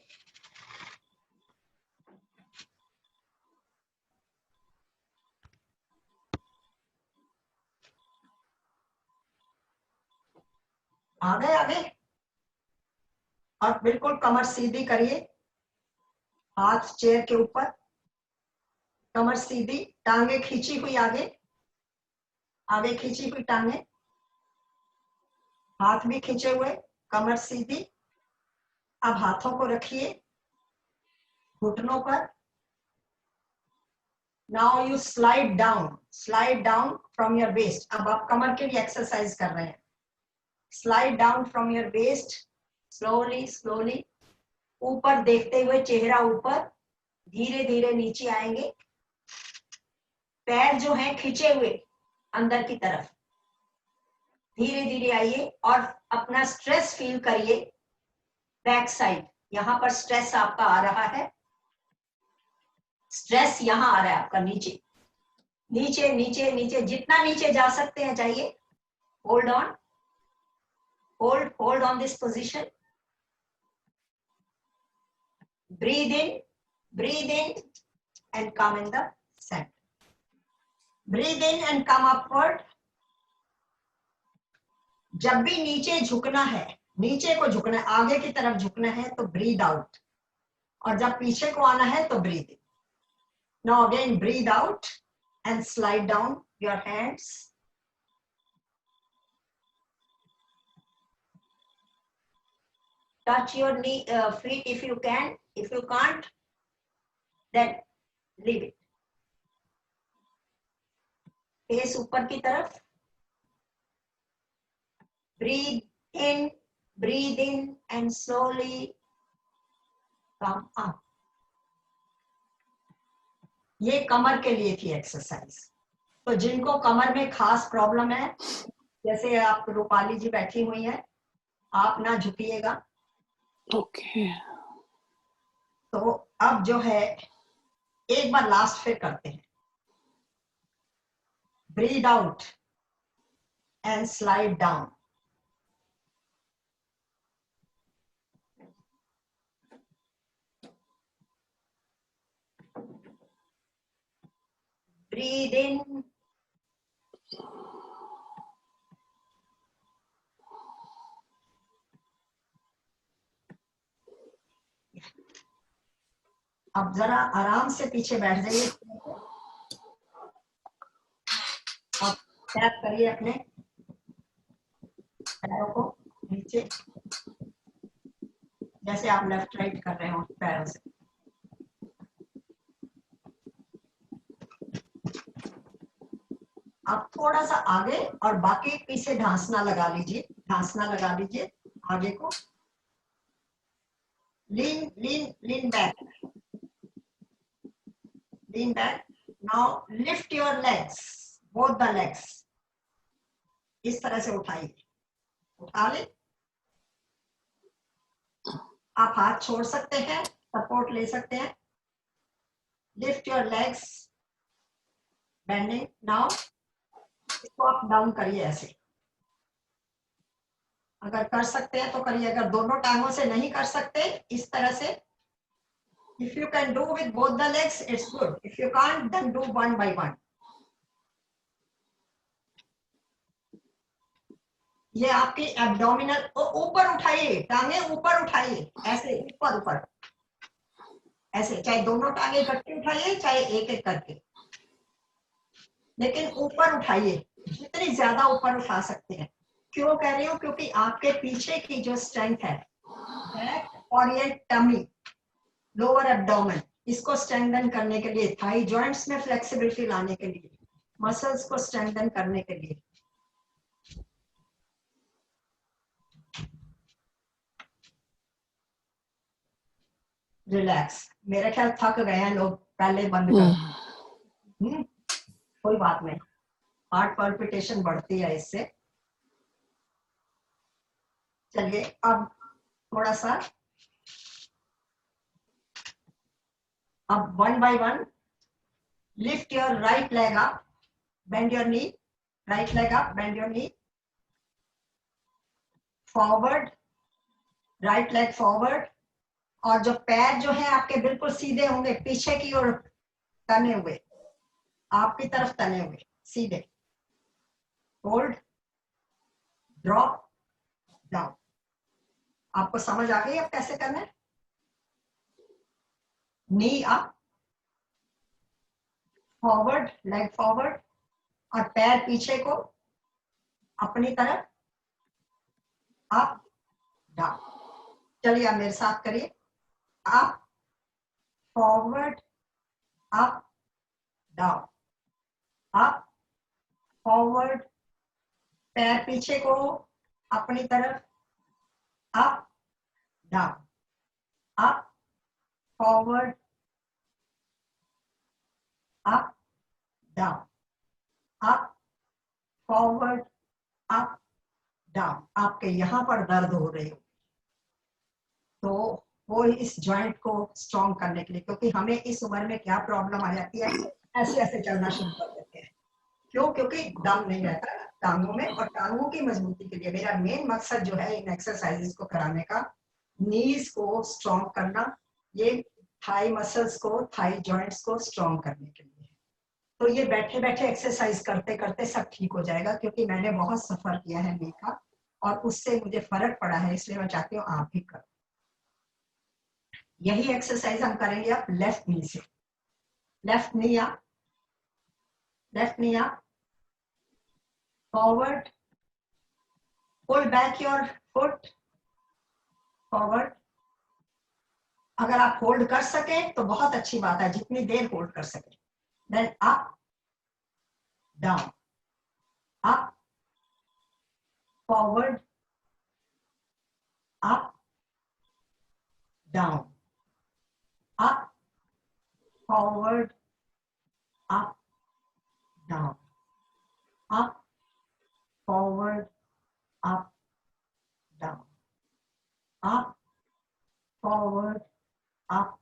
आगे आगे, और बिल्कुल कमर सीधी करिए, हाथ चेयर के ऊपर, कमर सीधी, टांगे खींची हुई आगे, आगे खींची हुई टांगे, हाथ भी खींचे हुए, कमर सीधी। अब हाथों को रखिए घुटनों पर। Now you slide down from your waist. अब आप कमर के लिए एक्सरसाइज कर रहे हैं। Slide down from your waist, slowly slowly, ऊपर देखते हुए, चेहरा ऊपर, धीरे धीरे नीचे आएंगे। पैर जो हैं खींचे हुए अंदर की तरफ, धीरे धीरे आइए और अपना स्ट्रेस फील करिए। बैक साइड, यहां पर स्ट्रेस आपका आ रहा है, स्ट्रेस यहां आ रहा है आपका नीचे, नीचे नीचे नीचे, जितना नीचे जा सकते हैं जाइए। Hold on, hold on this position. breathe in and come in the center. Breathe in and come upward. जब भी नीचे झुकना है, नीचे को झुकना है, आगे की तरफ झुकना है तो ब्रीद आउट, और जब पीछे को आना है तो breathe in. Now again breathe out and slide down your hands. Touch your feet if you can. If you can't, then leave it. Face ऊपर की तरफ। Breathe in and slowly come up. ये कमर के लिए थी एक्सरसाइज। तो जिनको कमर में खास प्रॉब्लम है, जैसे आप रूपाली जी बैठी हुई हैं, आप ना झुकिएगा। ओके। तो अब जो है एक बार लास्ट फिर करते हैं। Breathe out and slide down. Breathe in, अब जरा आराम से पीछे बैठ जाइए और टैप करिए अपने पैरों को नीचे, जैसे आप लेफ्ट राइट कर रहे हो पैरों से। आप थोड़ा सा आगे और बाकी पीछे ढांसना लगा लीजिए, ढांसना लगा लीजिए आगे को। Lean back. Now lift your legs, both the legs. इस तरह से उठाइए, उठा ले। आप हाथ छोड़ सकते हैं, सपोर्ट ले सकते हैं। Lift your legs, bending. Now इसको आप डाउन करिए ऐसे, अगर कर सकते हैं तो करिए, अगर दोनों टांगों से नहीं कर सकते इस तरह से, if you can do with both the legs it's good, if you can't then do one by one. ये आपकी एब्डोमिनल, ऊपर उठाइए, टांगे ऊपर उठाइए, ऐसे ऊपर ऊपर, ऐसे, चाहे दोनों टांगे इकट्ठे उठाइए चाहे एक एक करके, लेकिन ऊपर उठाइए, जितनी ज्यादा ऊपर उठा सकते हैं। क्यों कह रही हूँ? क्योंकि आपके पीछे की जो स्ट्रेंथ है, बैक और ये टमी, लोअर एब्डोमेन, इसको स्ट्रेंथन करने के लिए, थाई जॉइंट्स में फ्लेक्सिबिलिटी लाने के लिए, मसल्स को स्ट्रेंथन करने के लिए। रिलैक्स। मेरा ख्याल थक गए हैं लोग, पहले बंद कर। कोई बात नहीं, हार्ट पल्पिटेशन बढ़ती है इससे। चलिए अब थोड़ा सा, अब 1 by 1 lift your right leg up, bend your knee, right leg up, bend your knee, forward, right leg forward, और जो पैर जो है आपके बिल्कुल सीधे होंगे, पीछे की ओर तने हुए, आपकी तरफ तने हुए, सीधे। Hold, drop, down. आपको समझ आ गई अब कैसे करना है? नी अप, फॉरवर्ड, लेग फॉरवर्ड, और पैर पीछे को अपनी तरफ, अप डाउन। चलिए आप मेरे साथ करिए, up forward, up down, up forward, पैर पीछे को अपनी तरफ, up down, up forward, up down, up forward, up down. आपके यहाँ पर दर्द हो रही हो तो वो इस जॉइंट को स्ट्रॉन्ग करने के लिए, क्योंकि हमें इस उम्र में क्या प्रॉब्लम आ जाती है, ऐसे ऐसे चलना शुरू कर देते हैं। क्यों? क्योंकि दम नहीं रहता टांगों में, और टांगों की मजबूती के लिए मेरा मेन मकसद जो है इन एक्सरसाइजेस को कराने का, नीज को स्ट्रॉन्ग करना, ये थाई मसल्स को, थाई जॉइंट्स को स्ट्रॉन्ग करने के लिए। तो ये बैठे बैठे एक्सरसाइज करते करते सब ठीक हो जाएगा, क्योंकि मैंने बहुत सफर किया है नी का और उससे मुझे फर्क पड़ा है, इसलिए मैं चाहती हूँ आप भी करो। यही एक्सरसाइज हम करेंगे अब लेफ्ट नी से। Left knee up, left knee up, forward, pull back your foot, forward. अगर आप होल्ड कर सके तो बहुत अच्छी बात है, जितनी देर होल्ड कर सके। Then up down, up forward, up down, up forward, up down, up forward, up down, up forward, up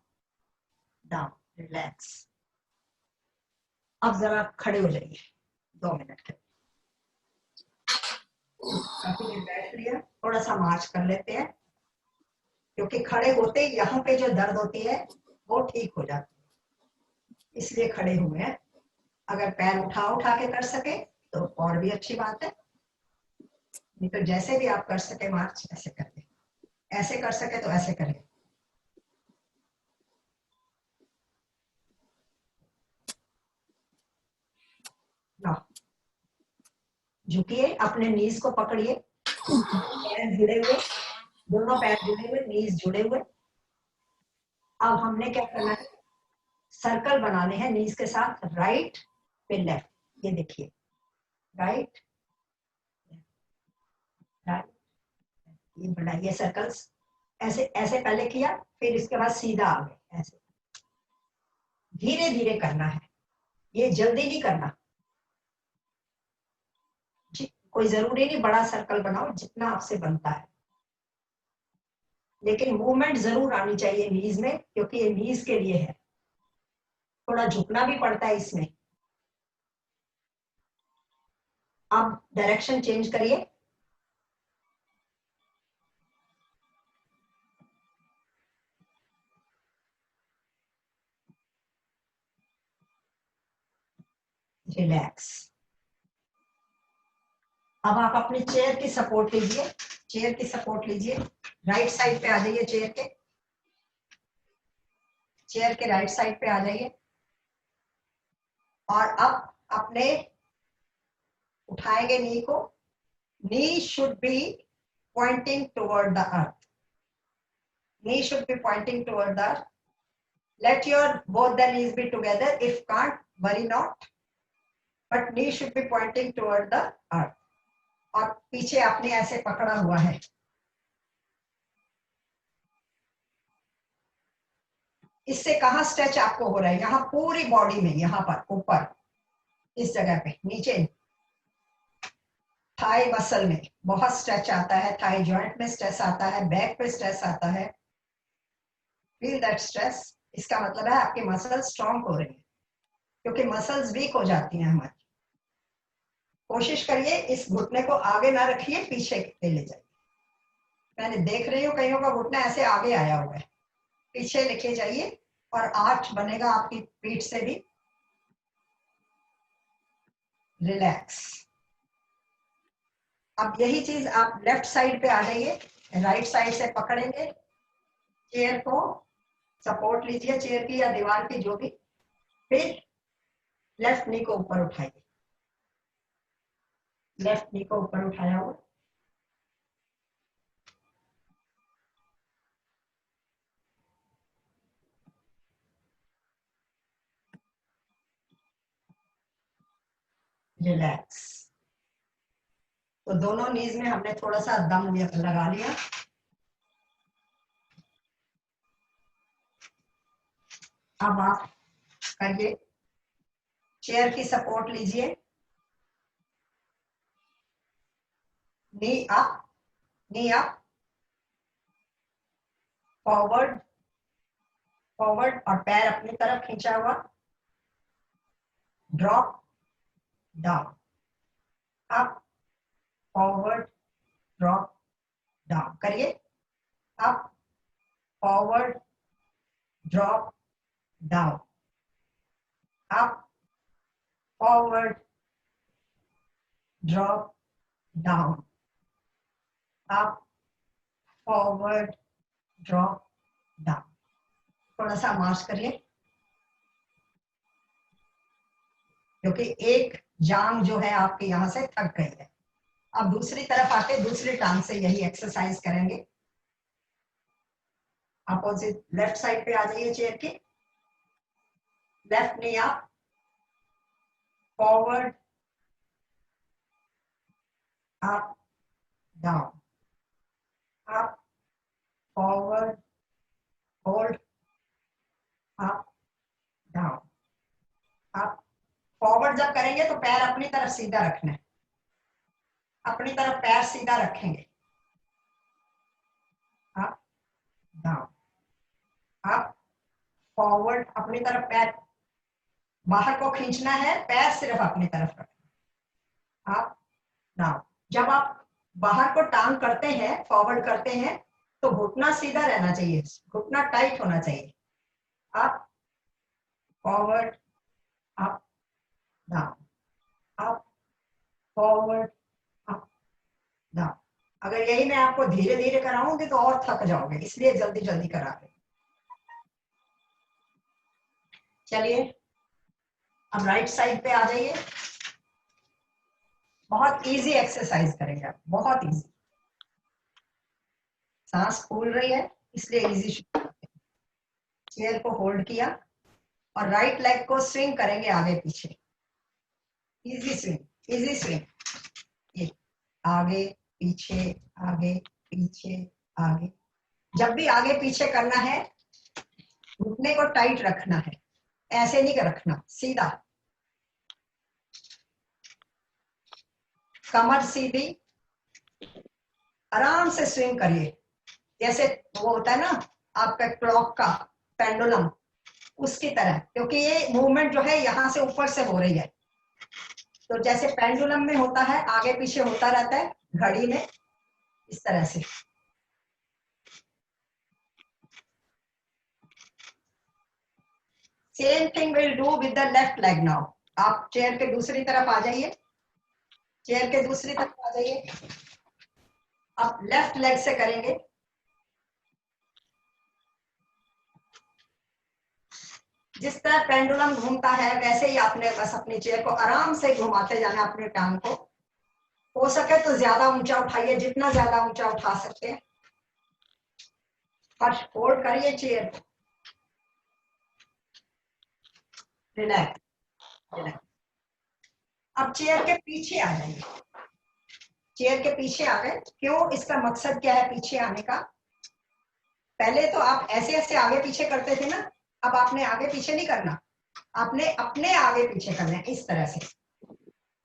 down. Relax. अब जरा खड़े हो जाइए 2 मिनट के। काफी देर बैठ लिया, थोड़ा सा मार्च कर लेते हैं, क्योंकि खड़े होते ही यहाँ पे जो दर्द होती है वो ठीक हो जाती है, इसलिए खड़े हुए हैं। अगर पैर उठा उठा के कर सके तो और भी अच्छी बात है, नहीं तो जैसे भी आप कर सके मार्च ऐसे करें, ऐसे कर सके तो ऐसे करें। झुकिए, अपने नीज को पकड़िए, पैर जुड़े हुए, दोनों पैर जुड़े हुए, नीज जुड़े हुए। अब हमने क्या करना है, सर्कल बनाने हैं नीज के साथ, राइट पे लेफ्ट। ये देखिए, राइट राइट, ये बनाइए सर्कल्स। ऐसे ऐसे पहले किया, फिर इसके बाद सीधा आ गए, ऐसे धीरे धीरे करना है, ये जल्दी नहीं करना। कोई जरूरी नहीं बड़ा सर्कल बनाओ, जितना आपसे बनता है, लेकिन मूवमेंट जरूर आनी चाहिए नीज में, क्योंकि ये नीज के लिए है। थोड़ा झुकना भी पड़ता है इसमें। अब डायरेक्शन चेंज करिए, रिलैक्स। अब आप अपनी चेयर की सपोर्ट लीजिए, चेयर की सपोर्ट लीजिए, राइट साइड पे आ जाइए, चेयर के राइट साइड पे आ जाइए, और अब अपने उठाएंगे नी को, knee should be pointing toward the earth, knee should be pointing toward the earth. Let your both the knees be together. If can't, worry not. But knee should be pointing toward the earth. और पीछे आपने ऐसे पकड़ा हुआ है. इससे कहाँ stretch आपको हो रहा है? यहाँ पूरी बॉडी में, यहाँ पर ऊपर इस जगह पे, नीचे थाई मसल में बहुत स्ट्रेच आता है, थाई जॉइंट में स्ट्रेस आता है, बैक पे स्ट्रेस आता है. Feel that stress. इसका मतलब है आपकी मसल स्ट्रांग हो रही है, क्योंकि मसल्स वीक हो जाती हैं हमारी. कोशिश करिए इस घुटने को आगे ना रखिए, पीछे ले जाइए. मैंने देख रही हूँ कईयों का घुटना ऐसे आगे आया हुआ है, पीछे लेके जाइए और आर्च बनेगा आपकी पीठ से भी. रिलैक्स. अब यही चीज आप लेफ्ट साइड पे आ जाइए, राइट साइड से पकड़ेंगे, चेयर को सपोर्ट लीजिए, चेयर की या दीवार की जो भी. फिर लेफ्ट नी को ऊपर उठाइए. लेफ्ट नी को ऊपर उठाया हुआ. रिलैक्स. तो दोनों नीज में हमने थोड़ा सा दम लगा लिया. अब आप करिए, चेयर की सपोर्ट लीजिए, knee up, knee up, forward, forward और पैर अपनी तरफ खींचा हुआ. Drop down, up, forward, drop down. करिए. Up, forward, drop down, up, forward, drop down, up, forward, drop down. थोड़ा सा मार्च करिए, क्योंकि एक जांग जो है आपके यहां से थक गई है. अब दूसरी तरफ आके दूसरी टांग से यही एक्सरसाइज करेंगे. अपोजिट लेफ्ट साइड पे आ जाइए चेयर के. Left knee up, forward, up, down, up, forward, hold, up, down, up. Forward जब करेंगे तो पैर अपनी तरफ सीधा रखना है, अपनी तरफ पैर सीधा रखेंगे. अप, डाउन, अप, फॉरवर्ड, अपनी तरफ पैर बाहर को खींचना है, पैर सिर्फ अपनी तरफ रखना. Up, down. जब आप बाहर को टांग करते हैं, फॉरवर्ड करते हैं, तो घुटना सीधा रहना चाहिए, घुटना टाइट होना चाहिए. Up, forward, up, down, up, forward, up, down. अगर यही मैं आपको धीरे धीरे कराऊंगी तो और थक जाओगे, इसलिए जल्दी जल्दी करा रहे. चलिए अब राइट साइड पे आ जाइए. बहुत इजी एक्सरसाइज करेंगे आप, बहुत इजी. सांस फूल रही है इसलिए इजी शुरू करते हैं. चेयर को होल्ड किया और राइट लेग को स्विंग करेंगे आगे पीछे. Easy swing, easy swing. ये आगे पीछे, आगे पीछे, आगे. जब भी आगे पीछे करना है, घुटने को टाइट रखना है, ऐसे नहीं रखना, सीधा. कमर सीधी, आराम से स्विंग करिए, जैसे वो होता है ना आपका क्लॉक का पेंडुलम, उसकी तरह. क्योंकि ये मूवमेंट जो है यहां से ऊपर से हो रही है, तो जैसे पेंडुलम में होता है, आगे पीछे होता रहता है, घड़ी में इस तरह से. Same thing will do with the left leg. Now आप चेयर के दूसरी तरफ आ जाइए, चेयर के दूसरी तरफ आ जाइए. आप लेफ्ट लेग से करेंगे. जिस तरह पेंडुलम घूमता है वैसे ही आपने बस अपनी चेयर को आराम से घुमाते जाना, अपने टांग को. हो सके तो ज्यादा ऊंचा उठाइए, जितना ज्यादा ऊंचा उठा सकते हैं. फर्स्ट होल्ड करिए चेयर को. Relax, relax. अब चेयर के पीछे आ जाइए, चेयर के पीछे आ गए। क्यों, इसका मकसद क्या है पीछे आने का? पहले तो आप ऐसे ऐसे आगे पीछे करते थे ना, अब आपने आगे पीछे नहीं करना, आपने अपने आगे पीछे करना है, इस तरह से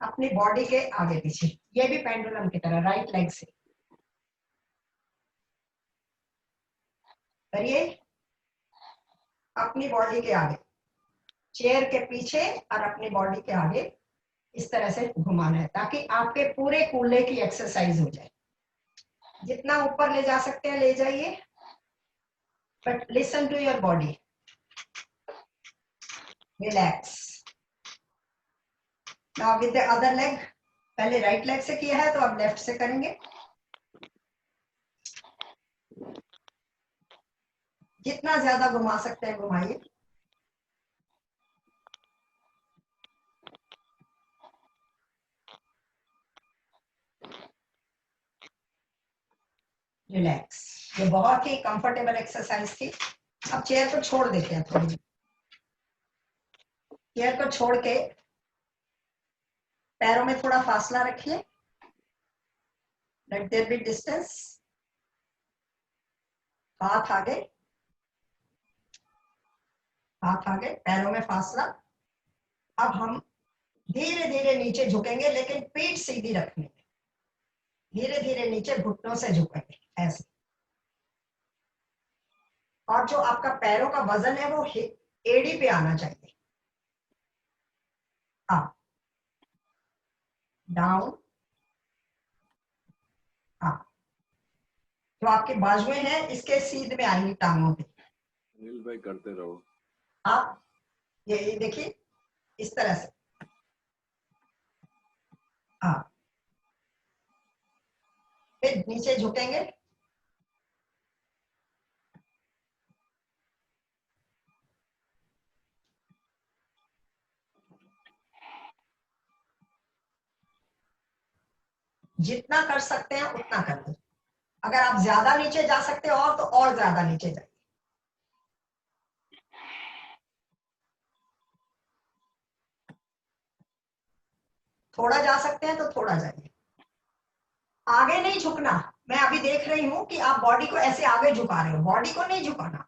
अपनी बॉडी के आगे पीछे। ये भी पेंडुलम की तरह राइट लेग से करिए, अपनी बॉडी के आगे, चेयर के पीछे और अपनी बॉडी के आगे इस तरह से घुमाना है, ताकि आपके पूरे कूल्हे की एक्सरसाइज हो जाए। जितना ऊपर ले जा सकते हैं ले जाइए, but listen to your body, relax. Now with the other leg, पहले राइट लेग से किया है तो अब लेफ्ट से करेंगे। जितना ज्यादा घुमा सकते हैं घुमाइए। रिलैक्स। ये बहुत ही कंफर्टेबल एक्सरसाइज थी। अब चेयर को छोड़ देते हैं थोड़ी, चेयर को छोड़ के पैरों में थोड़ा फासला रखिए, लेट देयर बी डिस्टेंस। हाथ आगे, हाथ आगे, पैरों में फासला। अब हम धीरे धीरे नीचे झुकेंगे, लेकिन पीठ सीधी रखनी है। धीरे धीरे नीचे घुटनों से झुकेंगे ऐसे, और जो आपका पैरों का वजन है वो एड़ी पे आना चाहिए। Up, down, up. जो आपके बाजुएं हैं इसके सीध में आएंगी टांगों पे। अनिल भाई करते रहो। आप ये देखिए इस तरह से, आप फिर नीचे झुकेंगे, जितना कर सकते हैं उतना कर लीजिए। अगर आप ज्यादा नीचे जा सकते हो और तो और ज्यादा नीचे जाइए। थोड़ा जा सकते हैं तो थोड़ा जाइए, आगे नहीं झुकना। मैं अभी देख रही हूं कि आप बॉडी को ऐसे आगे झुका रहे हो, बॉडी को नहीं झुकाना,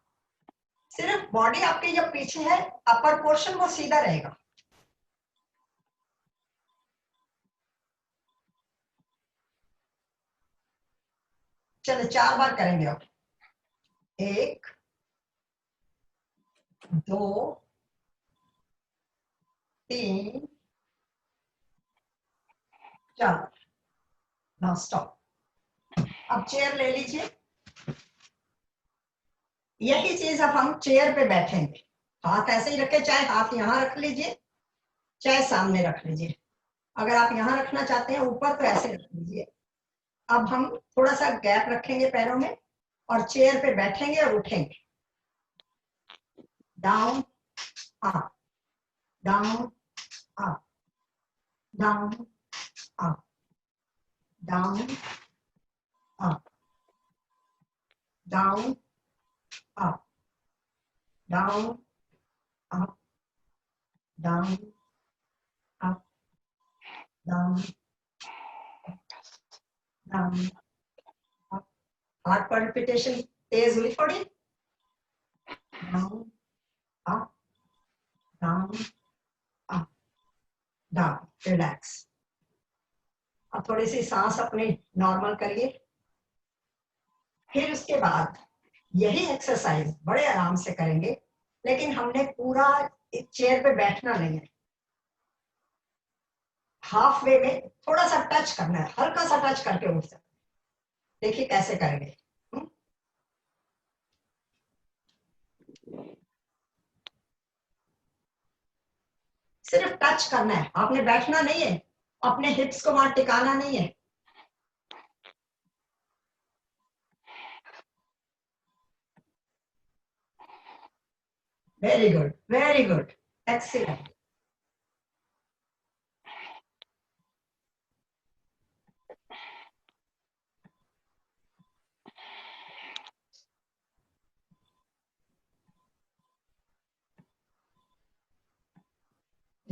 सिर्फ बॉडी आपकी जब पीछे है अपर पोर्शन वो सीधा रहेगा। चलो 4 बार करेंगे अब। 1 2 3 4। Now stop. अब चेयर ले लीजिए। यही चीज अब हम चेयर पे बैठेंगे। हाथ ऐसे ही रखे, चाहे हाथ यहां रख लीजिए चाहे सामने रख लीजिए। अगर आप यहां रखना चाहते हैं ऊपर तो ऐसे रख लीजिए। अब हम थोड़ा सा गैप रखेंगे पैरों में और चेयर पे बैठेंगे और उठेंगे। Down, up, down, up, down, up, down, up, down, up, down, up, down, up, down, down, up. Heart palpitation तेज हुई थोड़ी। Down, up, down, up, down. Relax. अब थोड़ी सी सांस अपनी नॉर्मल करिए। फिर उसके बाद यही एक्सरसाइज बड़े आराम से करेंगे, लेकिन हमने पूरा चेयर पे बैठना नहीं है। हाफ वे में थोड़ा सा टच करना है, हल्का सा टच करके उठ सकते। देखिए कैसे करेंगे। सिर्फ टच करना है, आपने बैठना नहीं है, अपने हिप्स को वहां टिकाना नहीं है। Very good, very good, excellent.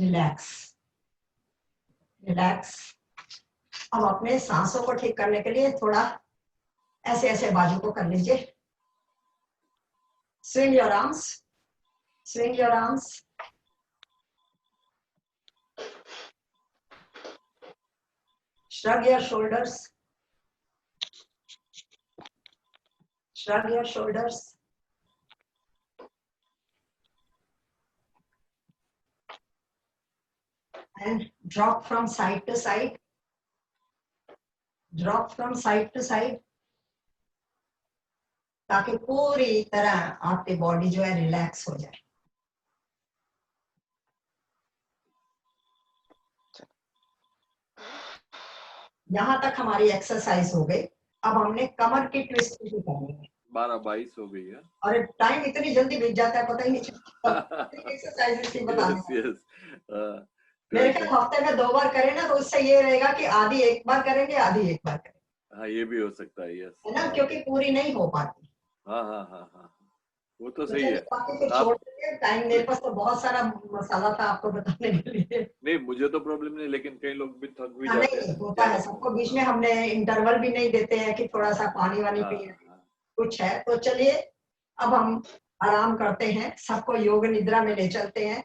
Relax relax. अब अपने सांसों को ठीक करने के लिए थोड़ा ऐसे ऐसे बाजू को कर लीजिए। Swing your arms, swing your arms. Shrug your shoulders, shrug your shoulders. And drop from side to side, drop from side to side, ताकि पूरी तरह आपकी बॉडी जो है रिलैक्स हो जाए। यहां तक हमारी एक्सरसाइज हो गई। अब हमने कमर की ट्विस्ट भी करनी है। 12-22 हो गई है। और टाइम इतनी जल्दी बीत जाता है, पता ही नहीं चलता। एक्सरसाइज की बताने Yes, yes. मेरे correct. ख्याल हफ्ते में 2 बार करें ना, तो उससे ये रहेगा कि आधी एक बार करेंगे, आधी एक बार करेंगे, हाँ, ये भी हो सकता है। यस, है ना, क्योंकि पूरी नहीं हो पाती। हाँ हाँ हाँ हाँ, वो तो तो सही चलिए है। बाकी फिर आप छोड़ देंगे। टाइम मेरे पास तो बहुत सारा मसाला था आपको बताने के लिए। नहीं, मुझे तो प्रॉब्लम नहीं, लेकिन कई लोग भी थक भी हाँ, जाते हैं नहीं ना होता है ज्यादा। सबको। बीच में हमने इंटरवल भी नहीं देते हैं कि थोड़ा सा पानी वानी हाँ पिए, हाँ, कुछ है। तो चलिए अब हम आराम करते हैं, सबको योग निद्रा में ले चलते हैं,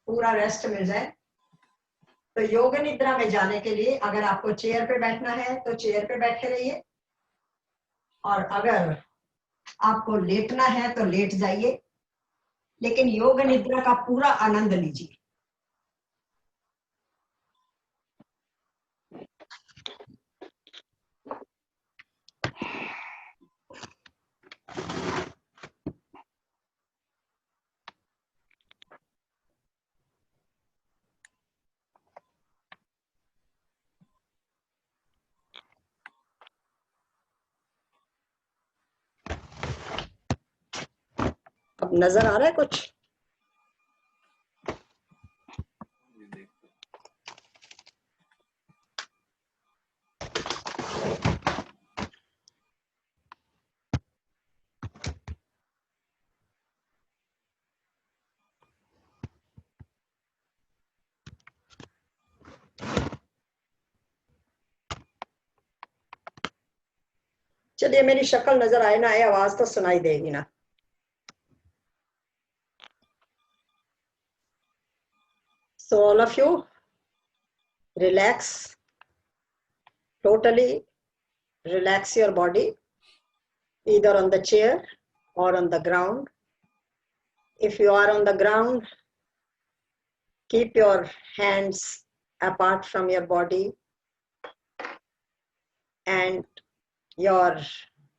पूरा रेस्ट मिल जाए। तो योग निद्रा में जाने के लिए अगर आपको चेयर पे बैठना है तो चेयर पे बैठे रहिए, और अगर आपको लेटना है तो लेट जाइए, लेकिन योग निद्रा का पूरा आनंद लीजिए। अब नजर आ रहा है कुछ? ये देखते हैं। चलिए मेरी शक्ल नजर आए ना आए, आवाज तो सुनाई देगी ना। So all of you relax, totally relax your body, either on the chair or on the ground. If you are on the ground, keep your hands apart from your body and your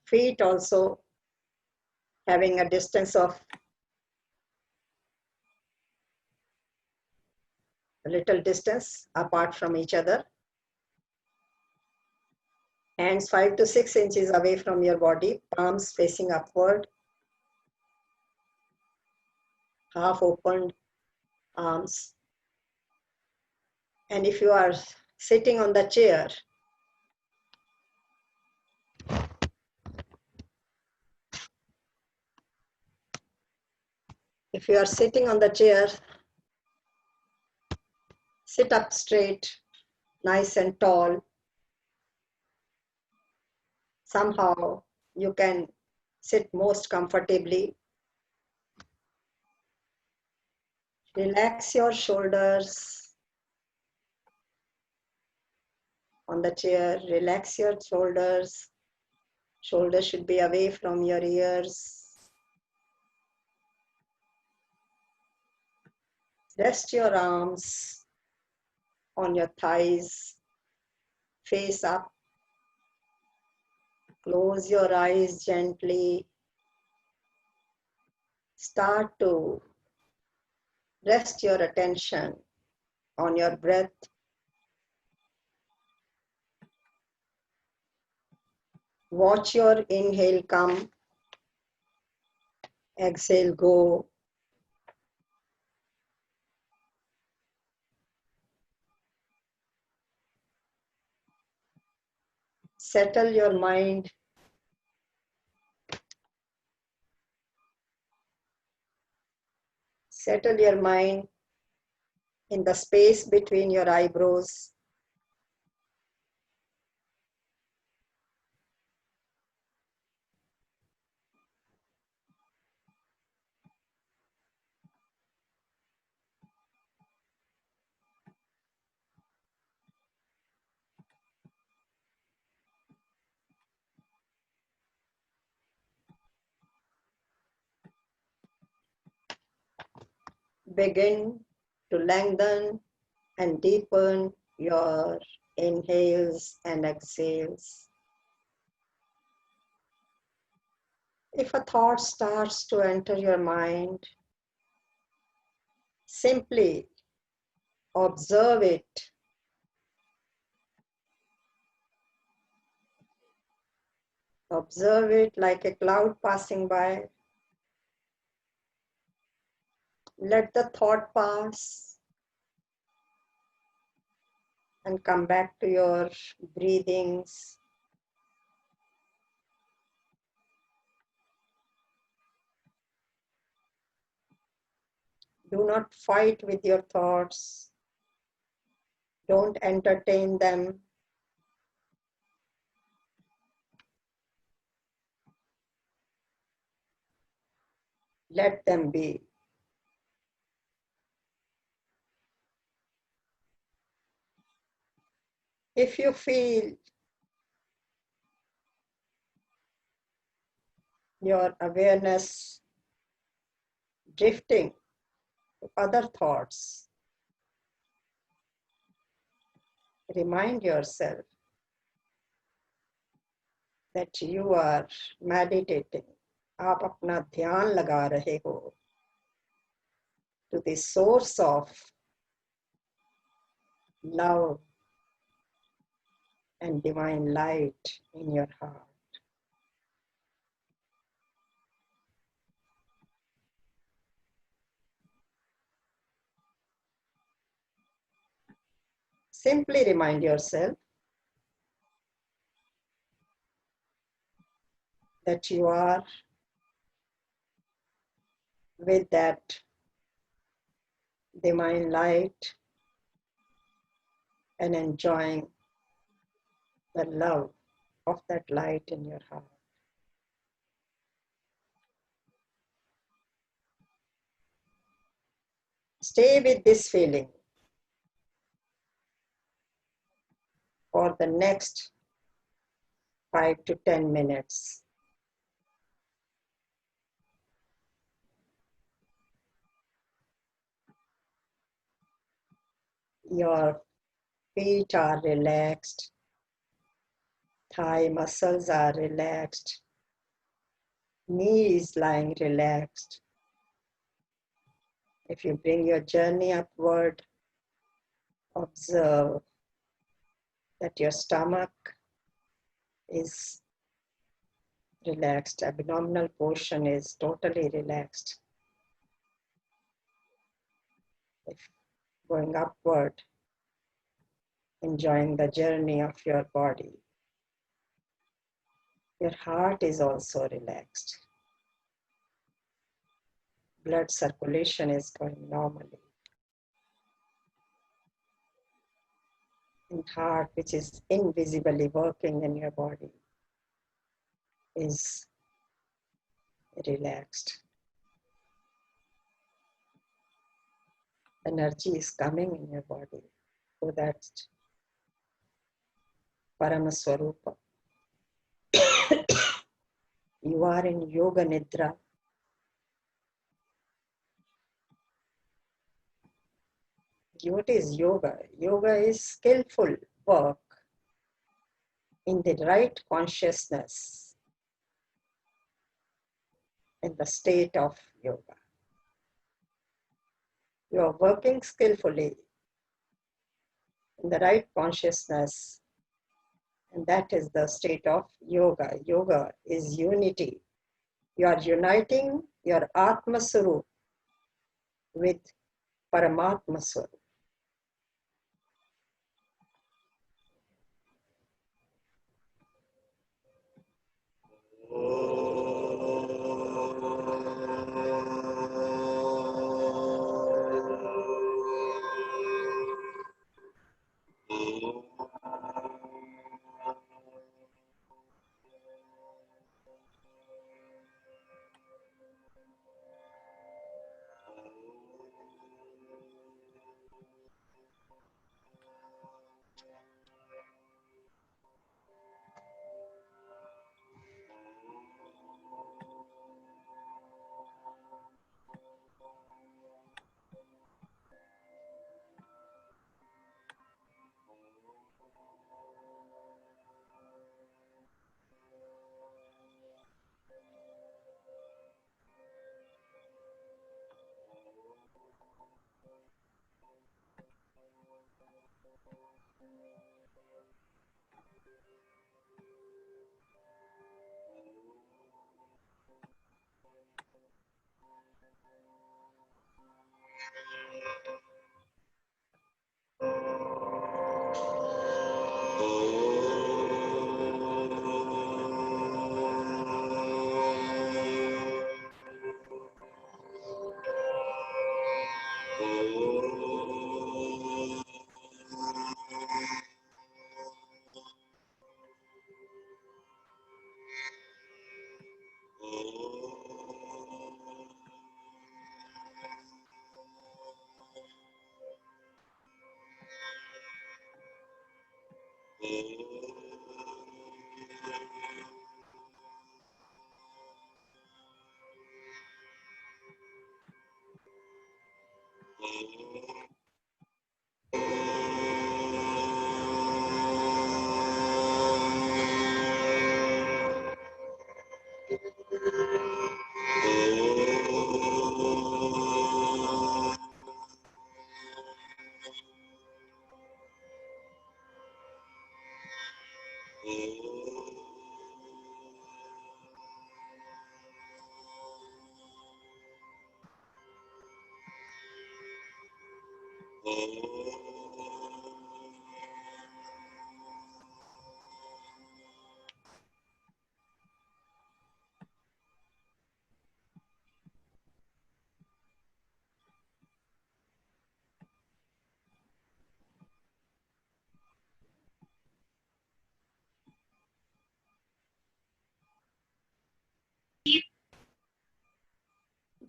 feet also having a distance of a little distance apart from each other. Hands 5 to 6 inches away from your body, palms facing upward, half opened arms. And if you are sitting on the chair, if you are sitting on the chair, sit up straight, nice and tall. Somehow you can sit most comfortably. Relax your shoulders on the chair. Relax your shoulders. Shoulders should be away from your ears. Rest your arms on your thighs, face up. Close your eyes gently. Start to rest your attention on your breath. Watch your inhale come, exhale go. Settle your mind. Settle your mind in the space between your eyebrows. Begin to lengthen and deepen your inhales and exhales. If a thought starts to enter your mind, simply observe it. Observe it like a cloud passing by. Let the thought pass and come back to your breathings. Do not fight with your thoughts. Don't entertain them. Let them be. If you feel your awareness drifting to other thoughts, remind yourself that you are meditating. आप अपना ध्यान लगा रहे हो to the source of love and divine light in your heart. Simply remind yourself that you are with that divine light and enjoying the love of that light in your heart. Stay with this feeling for the next 5 to 10 minutes. Your feet are relaxed, thigh muscles are relaxed, knees lying relaxed. If you bring your journey upward, observe that your stomach is relaxed, abdominal portion is totally relaxed. If going upward, enjoying the journey of your body. Your heart is also relaxed. Blood circulation is going normally. And heart, which is invisibly working in your body, is relaxed. Energy is coming in your body. So that's Paramaswarupa. You are in Yoga Nidra. What is yoga? Yoga is skillful work in the right consciousness, in the state of yoga. You are working skillfully in the right consciousness, and that is the state of yoga. Yoga is unity. You are uniting your Atma Swarup with Paramatma Swarup.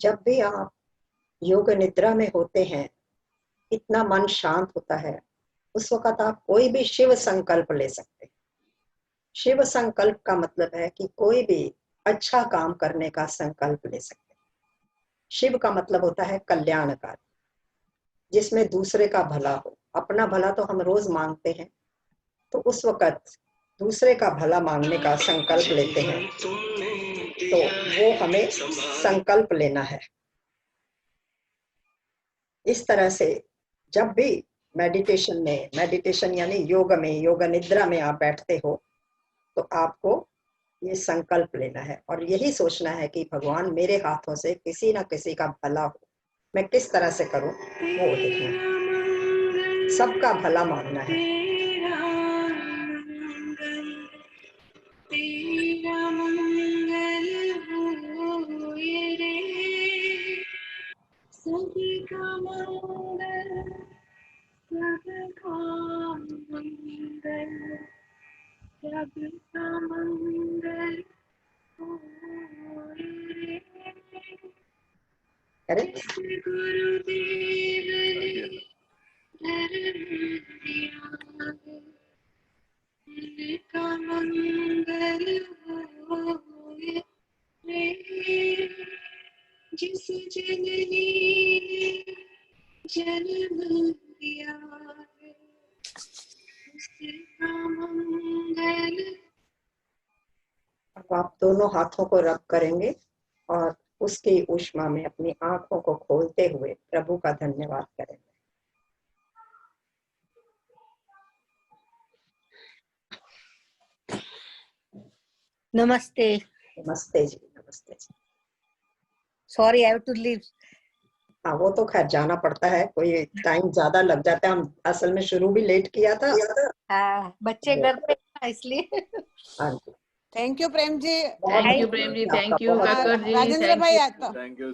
जब भी आप योग निद्रा में होते हैं, इतना मन शांत होता है, उस वक्त आप कोई भी शिव संकल्प ले सकते हैं। शिव संकल्प का मतलब है कि कोई भी अच्छा काम करने का संकल्प ले सकते हैं। शिव का मतलब होता है कल्याणकारी, जिसमें दूसरे का भला हो। अपना भला तो हम रोज मांगते हैं, तो उस वक्त दूसरे का भला मांगने का संकल्प लेते हैं, तो वो हमें संकल्प लेना है। इस तरह से जब भी मेडिटेशन यानी योग निद्रा में आप बैठते हो, तो आपको ये संकल्प लेना है और यही सोचना है कि भगवान मेरे हाथों से किसी ना किसी का भला हो, मैं किस तरह से करूं वो देखना, सबका भला मांगना है। तेरा मंगल होए रे, सबका मंगल, सबका मंगल, सबका मंगल होए रे। गुरुदेव ने धर्म दिया, सबका मंगल होए रे। जिस जननी ने जन्म दिया है, उसका मंगल। अब आप दोनों हाथों को रब करेंगे और उसकी ऊष्मा में अपनी आंखों को खोलते हुए प्रभु का धन्यवाद करेंगे। नमस्ते। नमस्ते जी, नमस्ते जी। Sorry, I have to leave. हाँ, वो तो खैर जाना पड़ता है, कोई टाइम ज्यादा लग जाता है। हम असल में शुरू भी लेट किया था। हाँ, बच्चे घर पे हैं इसलिए। हाँ जी, थैंक यू प्रेम जी। बहुत thank you Prem ji, thank you बहुत- काकर जी, राजेंद्र थैंक भाई यू। आता थैंक यू।